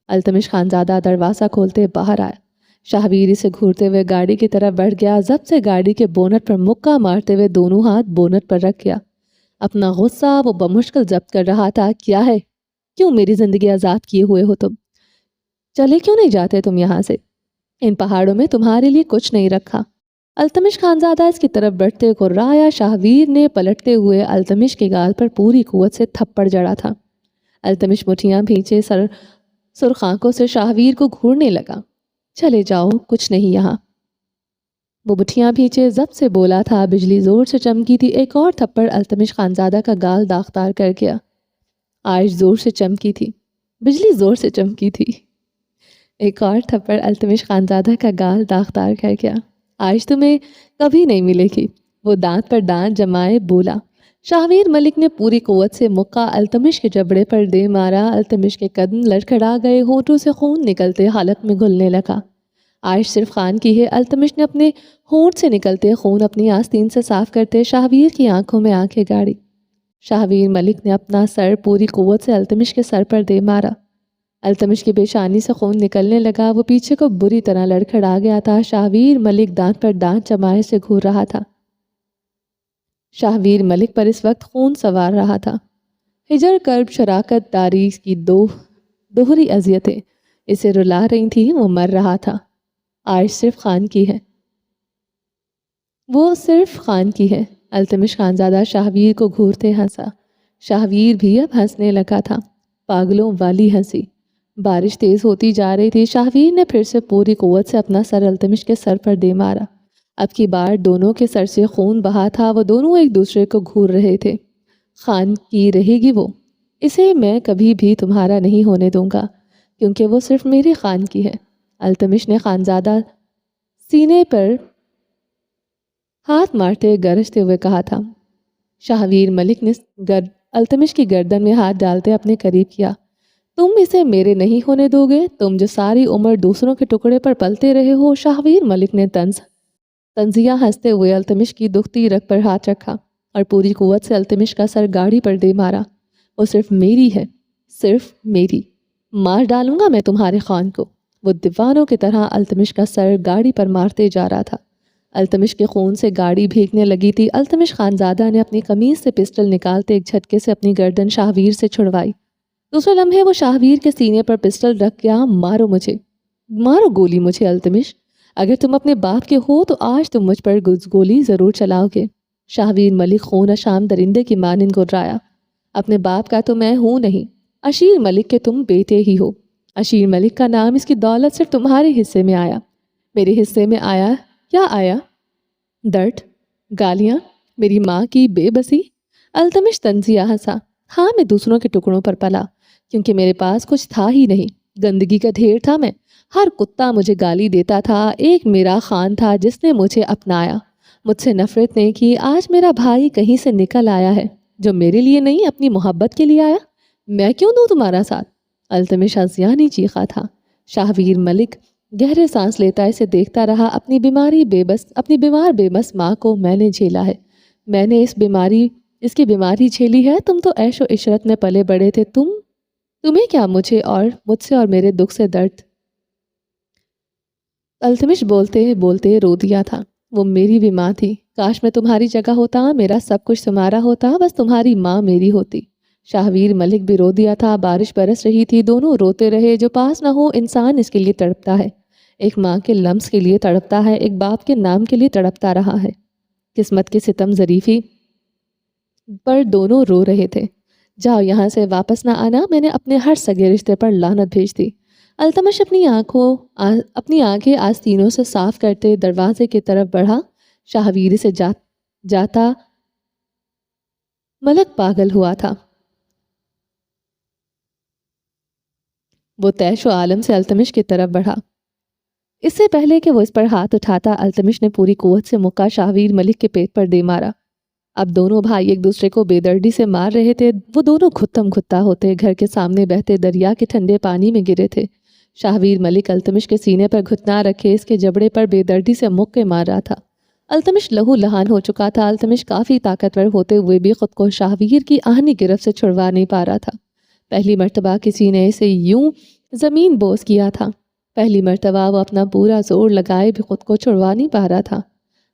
التمش خانزادہ دروازہ کھولتے باہر آیا۔ شاہویر اسے گھورتے ہوئے گاڑی کی طرف بڑھ گیا۔ ضبط سے گاڑی کے بونٹ پر مکہ مارتے ہوئے دونوں ہاتھ بونٹ پر رکھ گیا۔ اپنا غصہ وہ بمشکل ضبط کر رہا تھا۔ کیا ہے؟ کیوں میری زندگی آزاد کیے ہوئے ہو تم؟ چلے کیوں نہیں جاتے تم یہاں سے؟ ان پہاڑوں میں تمہارے لیے کچھ نہیں رکھا۔ التمش خانزادہ اس کی طرف بڑھتے کررایا۔ شاہویر نے پلٹتے ہوئے التمش کے گال پر پوری قوت سے تھپڑ جڑا تھا۔ التمش مٹھیاں بھینچے سرخ آنکھوں سے شاہویر کو گھورنے لگا۔ چلے جاؤ، کچھ نہیں یہاں۔ وہ مٹھیاں بھینچے ضبط سے بولا تھا۔ بجلی زور سے چمکی تھی۔ ایک اور تھپڑ التمش خانزادہ کا گال داغدار کر گیا۔ عائش زور سے چمکی تھی۔ بجلی زور سے چمکی تھی۔ ایک اور تھپڑ التمش خانزادہ کا گال داغدار کر گیا۔ عائش تمہیں کبھی نہیں ملے گی، وہ دانت پر دانت جمائے بولا۔ شاہویر ملک نے پوری قوت سے مکہ التمش کے جبڑے پر دے مارا۔ التمش کے قدم لڑکھڑا گئے، ہونٹوں سے خون نکلتے حالت میں گھلنے لگا۔ عائش صرف خان کی ہے۔ التمش نے اپنے ہونٹ سے نکلتے خون اپنی آستین سے صاف کرتے شاہویر کی آنکھوں میں آنکھیں گاڑی۔ شاہویر ملک نے اپنا سر پوری قوت سے التمش کے سر پر دے مارا۔ التمش کی پیشانی سے خون نکلنے لگا۔ وہ پیچھے کو بری طرح لڑکھڑا گیا تھا۔ شاہویر ملک دانت پر دانت جمائے سے گھور رہا تھا۔ شاہویر ملک پر اس وقت خون سوار رہا تھا۔ ہجر، کرب، شراکت داری کی دوہری اذیتیں اسے رلا رہی تھیں۔ وہ مر رہا تھا۔ عائش صرف خان کی ہے، وہ صرف خان کی ہے۔ التمش خانزادہ شاہویر کو گھورتے ہنسا۔ شاہویر بھی اب ہنسنے لگا تھا، پاگلوں والی ہنسی۔ بارش تیز ہوتی جا رہی تھی۔ شاہویر نے پھر سے پوری قوت سے اپنا سر التمش کے سر پر دے مارا۔ اب کی بار دونوں کے سر سے خون بہا تھا۔ وہ دونوں ایک دوسرے کو گھور رہے تھے۔ خان کی رہے گی وہ، اسے میں کبھی بھی تمہارا نہیں ہونے دوں گا، کیونکہ وہ صرف میرے خان کی ہے۔ التمش نے خانزادہ سینے پر ہاتھ مارتے گرجتے ہوئے کہا تھا۔ شاہویر ملک نے التمش کی گردن میں ہاتھ ڈالتے اپنے قریب کیا۔ تم اسے میرے نہیں ہونے دو گے، تم جو ساری عمر دوسروں کے ٹکڑے پر پلتے رہے ہو۔ شاہویر ملک نے تنزیہ ہنستے ہوئے التمش کی دکھتی رگ پر ہاتھ رکھا اور پوری قوت سے التمش کا سر گاڑی پر دے مارا۔ وہ صرف میری ہے، صرف میری۔ مار ڈالوں گا میں تمہارے خان کو۔ وہ دیوانوں کی طرح التمش کا سر گاڑی پر مارتے جا رہا تھا۔ التمش کے خون سے گاڑی بھیگنے لگی تھی۔ التمش خانزادہ نے اپنی قمیض سے پسٹل نکالتے ایک جھٹکے سے اپنی گردن شاہویر سے چھڑوائی۔ دوسرے لمحے وہ شاہویر کے سینے پر پسٹل رکھ گیا۔ مارو مجھے، مارو گولی مجھے التمش۔ اگر تم اپنے باپ کے ہو تو آج تم مجھ پر گولی ضرور چلاؤ گے۔ شاہویر ملک خون اشام درندے کی مانند گررایا۔ اپنے باپ کا تو میں ہوں نہیں، اشیر ملک کے تم بیٹے ہی ہو۔ اشیر ملک کا نام، اس کی دولت صرف تمہارے حصے میں آیا۔ میرے حصے میں آیا کیا آیا؟ درد، گالیاں، میری ماں کی بے بسی۔ التمش طنزیہ ہنسا۔ ہاں، میں دوسروں کے ٹکڑوں پر پلا، کیونکہ میرے پاس کچھ تھا ہی نہیں۔ گندگی کا ڈھیر تھا میں۔ ہر کتا مجھے گالی دیتا تھا۔ ایک میرا خان تھا جس نے مجھے اپنایا، مجھ سے نفرت نہیں کی۔ آج میرا بھائی کہیں سے نکل آیا ہے جو میرے لیے نہیں، اپنی محبت کے لیے آیا۔ میں کیوں دوں تمہارا ساتھ؟ التمش ہنسیانی چیخا تھا۔ شاہویر ملک گہرے سانس لیتا اسے دیکھتا رہا۔ اپنی بیمار بے بس ماں کو میں نے جھیلا ہے۔ میں نے اس کی بیماری جھیلی ہے۔ تم تو عیش و عشرت میں پلے بڑے تھے۔ تمہیں کیا مجھ سے اور میرے دکھ سے درد؟ التمش بولتے بولتے رو دیا تھا۔ وہ میری بھی ماں تھی۔ کاش میں تمہاری جگہ ہوتا، میرا سب کچھ تمہارا ہوتا، بس تمہاری ماں میری ہوتی۔ شاہویر ملک بھی رو دیا تھا۔ بارش برس رہی تھی۔ دونوں روتے رہے۔ جو پاس نہ ہو، انسان اس کے لیے تڑپتا ہے۔ ایک ماں کے لمس کے لیے تڑپتا ہے، ایک باپ کے نام کے لیے تڑپتا رہا ہے۔ قسمت کے ستم ظریفی پر دونوں رو رہے تھے۔ جاؤ یہاں سے، واپس نہ آنا، میں نے اپنے ہر سگے رشتے پر لعنت بھیج دی۔ التمش اپنی آنکھیں آستینوں سے صاف کرتے دروازے کی طرف بڑھا۔ شاہویر سے جاتا ملک پاگل ہوا تھا۔ وہ تیش و عالم سے التمش کی طرف بڑھا۔ اس سے پہلے کہ وہ اس پر ہاتھ اٹھاتا، التمش نے پوری قوت سے مکہ شاہویر ملک کے پیٹ پر دے مارا۔ اب دونوں بھائی ایک دوسرے کو بے دردی سے مار رہے تھے۔ وہ دونوں گھتم گھتا ہوتے گھر کے سامنے بہتے دریا کے ٹھنڈے پانی میں گرے تھے۔ شاہویر ملک التمش کے سینے پر گھٹنا رکھے اس کے جبڑے پر بے دردی سے مکے مار رہا تھا۔ التمش لہو لہان ہو چکا تھا۔ التمش کافی طاقتور ہوتے ہوئے بھی خود کو شاہویر کی آہنی گرفت سے چھڑوا نہیں پا رہا تھا۔ پہلی مرتبہ کسی نے اسے یوں زمین بوس کیا تھا۔ پہلی مرتبہ وہ اپنا پورا زور لگائے بھی خود کو چھڑوا نہیں پا رہا تھا۔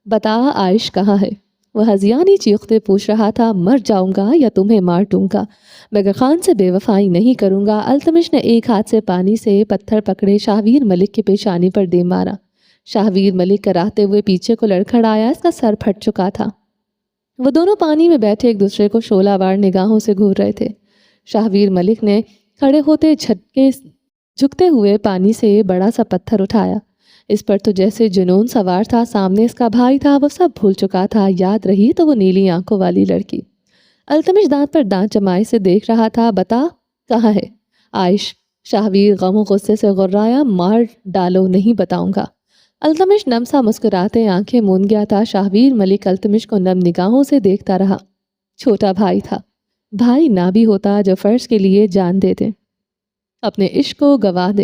بتا عائش کہاں ہے؟ وہ ہذیانی چیختے پوچھ رہا تھا۔ مر جاؤں گا یا تمہیں مار دوں گا، مگر خان سے بے وفائی نہیں کروں گا۔ التمش نے ایک ہاتھ سے پانی سے پتھر پکڑے شاہویر ملک کی پیشانی پر دے مارا۔ شاہویر ملک کراہتے ہوئے پیچھے کو لڑکھڑایا۔ اس کا سر پھٹ چکا تھا۔ وہ دونوں پانی میں بیٹھے ایک دوسرے کو شعلہ وار نگاہوں سے گھور رہے تھے۔ شاہویر ملک نے کھڑے ہوتے جھکتے ہوئے پانی سے بڑا سا پتھر اٹھایا۔ اس پر تو جیسے جنون سوار تھا۔ سامنے اس کا بھائی تھا، وہ سب بھول چکا تھا۔ یاد رہی تو وہ نیلی آنکھوں والی لڑکی۔ التمش دانت پر دانت جمائے سے دیکھ رہا تھا۔ بتا کہاں ہے عائش؟ شاہویر غم و غصے سے غرایا۔ مار ڈالو، نہیں بتاؤں گا۔ التمش نم سا مسکراتے آنکھیں موند گیا تھا۔ شاہویر ملک التمش کو نم نگاہوں سے دیکھتا رہا۔ چھوٹا بھائی تھا، بھائی نہ بھی ہوتا جو فرض کے لیے جان دے دے، اپنے عشق کو گوا دے۔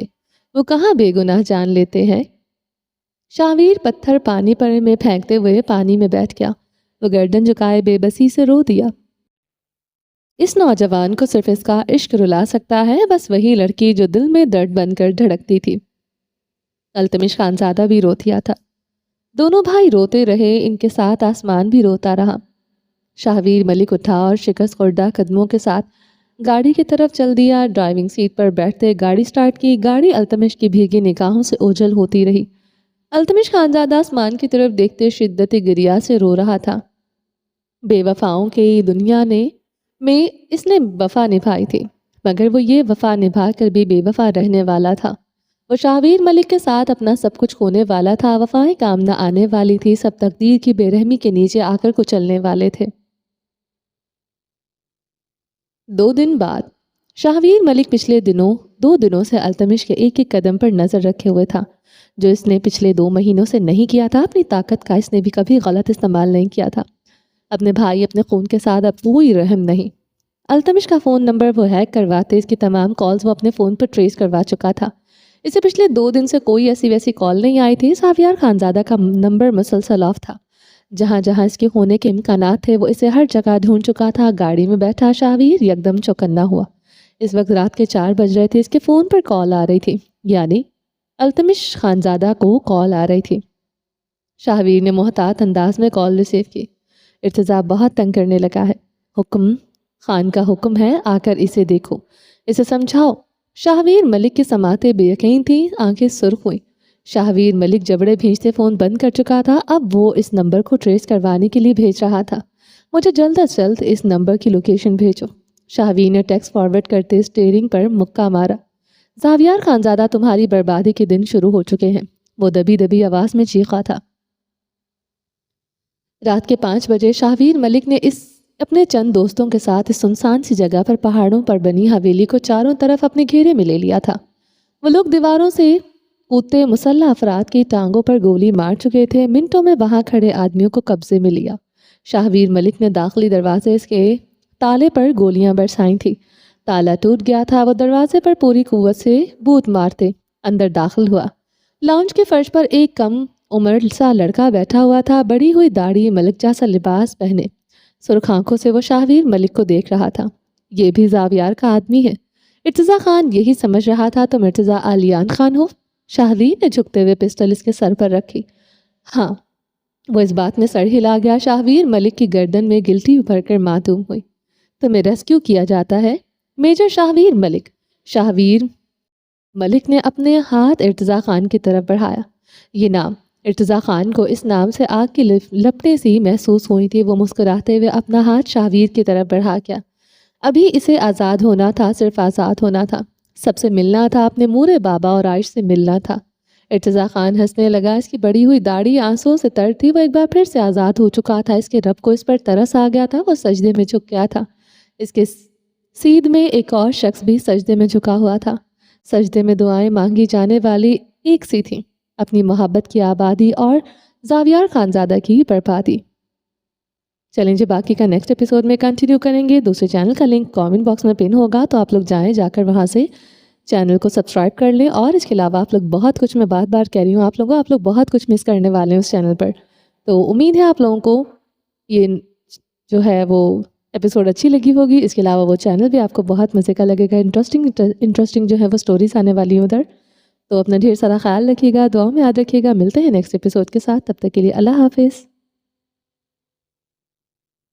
وہ کہاں بے گناہ جان لیتے ہیں۔ شاہویر پتھر پانی پر میں پھینکتے ہوئے پانی میں بیٹھ گیا۔ وہ گردن جھکائے بے بسی سے رو دیا۔ اس نوجوان کو صرف اس کا عشق رلا سکتا ہے، بس وہی لڑکی جو دل میں درد بن کر دھڑکتی تھی۔ التمش خانزادہ بھی رو دیا تھا۔ دونوں بھائی روتے رہے، ان کے ساتھ آسمان بھی روتا رہا۔ شاہویر ملک اٹھا اور شکست خوردہ قدموں کے ساتھ گاڑی کی طرف چل دیا۔ ڈرائیونگ سیٹ پر بیٹھتے گاڑی سٹارٹ کی۔ گاڑی التمش کی بھیگی نگاہوں سے اوجھل ہوتی رہی۔ التمش خانزادہ آسمان کی طرف دیکھتے شدت گریہ سے رو رہا تھا۔ بے وفاؤں کی دنیا میں اس نے وفا نبھائی تھی، مگر وہ یہ وفا نبھا کر بھی بے وفا رہنے والا تھا۔ وہ شاہویر ملک کے ساتھ اپنا سب کچھ کھونے والا تھا۔ وفائیں کام نہ آنے والی تھی، سب تقدیر کی بے رحمی کے نیچے آ کر کچلنے والے تھے۔ 2 دن بعد شاہویر ملک پچھلے 2 دنوں سے التمش کے ایک ایک قدم پر نظر رکھے ہوئے تھا، جو اس نے پچھلے 2 مہینوں سے نہیں کیا تھا۔ اپنی طاقت کا اس نے بھی کبھی غلط استعمال نہیں کیا تھا۔ اپنے بھائی، اپنے خون کے ساتھ اب کوئی رحم نہیں۔ التمش کا فون نمبر وہ ہیک کرواتے اس کی تمام کالز وہ اپنے فون پر ٹریس کروا چکا تھا۔ اسے پچھلے 2 دن سے کوئی ایسی ویسی کال نہیں آئی تھی۔ ساویار خانزادہ کا نمبر مسلسل آف تھا۔ جہاں جہاں اس کے ہونے کے امکانات تھے وہ اسے ہر جگہ ڈھونڈ چکا تھا۔ گاڑی میں بیٹھا شاہویر یکدم چوکنا ہوا۔ اس وقت رات کے 4 بج رہے تھے۔ اس کے فون پر کال آ رہی تھی، یعنی التمش خانزادہ کو کال آ رہی تھی۔ شاہویر نے محتاط انداز میں کال ریسیو کی۔ ارتضیٰ بہت تنگ کرنے لگا ہے۔ حکم خان کا حکم ہے، آ کر اسے دیکھو، اسے سمجھاؤ۔ شاہویر ملک کی سماعتیں بے یقین تھیں، آنکھیں سرخ ہوئیں۔ شاہویر ملک جبڑے بھیجتے فون بند کر چکا تھا۔ اب وہ اس نمبر کو ٹریس کروانے کے لیے بھیج رہا تھا۔ مجھے جلد از جلد اس نمبر کی لوکیشن بھیجو۔ شاہویر نے ٹیکسٹ فارورڈ کرتے اسٹیئرنگ پر مکہ مارا۔ ساویار خانزادہ، تمہاری بربادی کے دن شروع ہو چکے ہیں، وہ دبی دبی آواز میں چیخا تھا۔ رات کے 5 بجے شاہویر ملک نے اپنے چند دوستوں کے ساتھ اس سنسان سی جگہ پر پہاڑوں پر بنی حویلی کو چاروں طرف اپنے گھیرے میں لے لیا تھا۔ وہ لوگ دیواروں سے کودتے مسلح افراد کی ٹانگوں پر گولی مار چکے تھے۔ منٹوں میں وہاں کھڑے آدمیوں کو قبضے میں لیا۔ شاہویر ملک نے داخلی دروازے کے تالے پر گولیاں برسائی تھی۔ تالا ٹوٹ گیا تھا۔ وہ دروازے پر پوری قوت سے بوت مارتے اندر داخل ہوا۔ لاؤنج کے فرش پر ایک کم عمر سا لڑکا بیٹھا ہوا تھا، بڑی ہوئی داڑھی، ملک جیسا لباس پہنے۔ سرخ آنکھوں سے وہ شاہویر ملک کو دیکھ رہا تھا۔ یہ بھی زاویار کا آدمی ہے۔ ارتضیٰ خان یہی سمجھ رہا تھا۔ تم ارتضیٰ آلیان خان ہو؟ شاہویر نے جھکتے ہوئے پسٹل اس کے سر پر رکھی۔ ہاں۔ وہ اس بات میں سر ہلا گیا۔ شاہویر ملک کی گردن میں گلٹی ابھر کر معدوم ہوئی۔ تمہیں ریسکیو کیا جاتا ہے میجر شاہویر ملک۔ شاہویر ملک نے اپنے ہاتھ ارتضیٰ خان کی طرف بڑھایا۔ یہ نام ارتضیٰ خان کو اس نام سے آگ کی لپٹیں سی محسوس ہوئی تھی۔ وہ مسکراتے ہوئے اپنا ہاتھ شاہویر کی طرف بڑھا گیا۔ ابھی اسے آزاد ہونا تھا، صرف آزاد ہونا تھا۔ سب سے ملنا تھا، اپنے مورے بابا اور عائش سے ملنا تھا۔ ارتضیٰ خان ہنسنے لگا۔ اس کی بڑی ہوئی داڑھی آنسوں سے تر تھی۔ وہ ایک بار پھر سے آزاد ہو چکا تھا۔ اس کے رب کو اس پر ترس آ گیا تھا۔ وہ سجدے میں جھک گیا تھا۔ اس کے سیدھ میں ایک اور شخص بھی سجدے میں جھکا ہوا تھا۔ سجدے میں دعائیں مانگی جانے والی ایک سی تھیں، اپنی محبت کی آبادی اور زاویار خانزادہ کی بربادی۔ چلیں جی، باقی کا نیکسٹ ایپیسوڈ میں کنٹینیو کریں گے۔ دوسرے چینل کا لنک کامنٹ باکس میں پن ہوگا، تو آپ لوگ جائیں، جا کر وہاں سے چینل کو سبسکرائب کر لیں۔ اور اس کے علاوہ آپ لوگ بہت کچھ، میں بار کہہ رہی ہوں آپ لوگ بہت کچھ مس کرنے والے ہیں اس چینل پر۔ تو امید ہے آپ لوگوں کو یہ جو ہے وہ ایپیسوڈ اچھی لگی ہوگی۔ اس کے علاوہ وہ چینل بھی آپ کو بہت مزے کا لگے گا۔ انٹرسٹنگ جو ہے وہ سٹوریز آنے والی ہیں ادھر۔ تو اپنا ڈھیر سارا خیال رکھیے گا، دعاؤں میں یاد رکھیے گا۔ ملتے ہیں نیکسٹ ایپیسوڈ کے ساتھ، تب تک کے لیے اللہ حافظ۔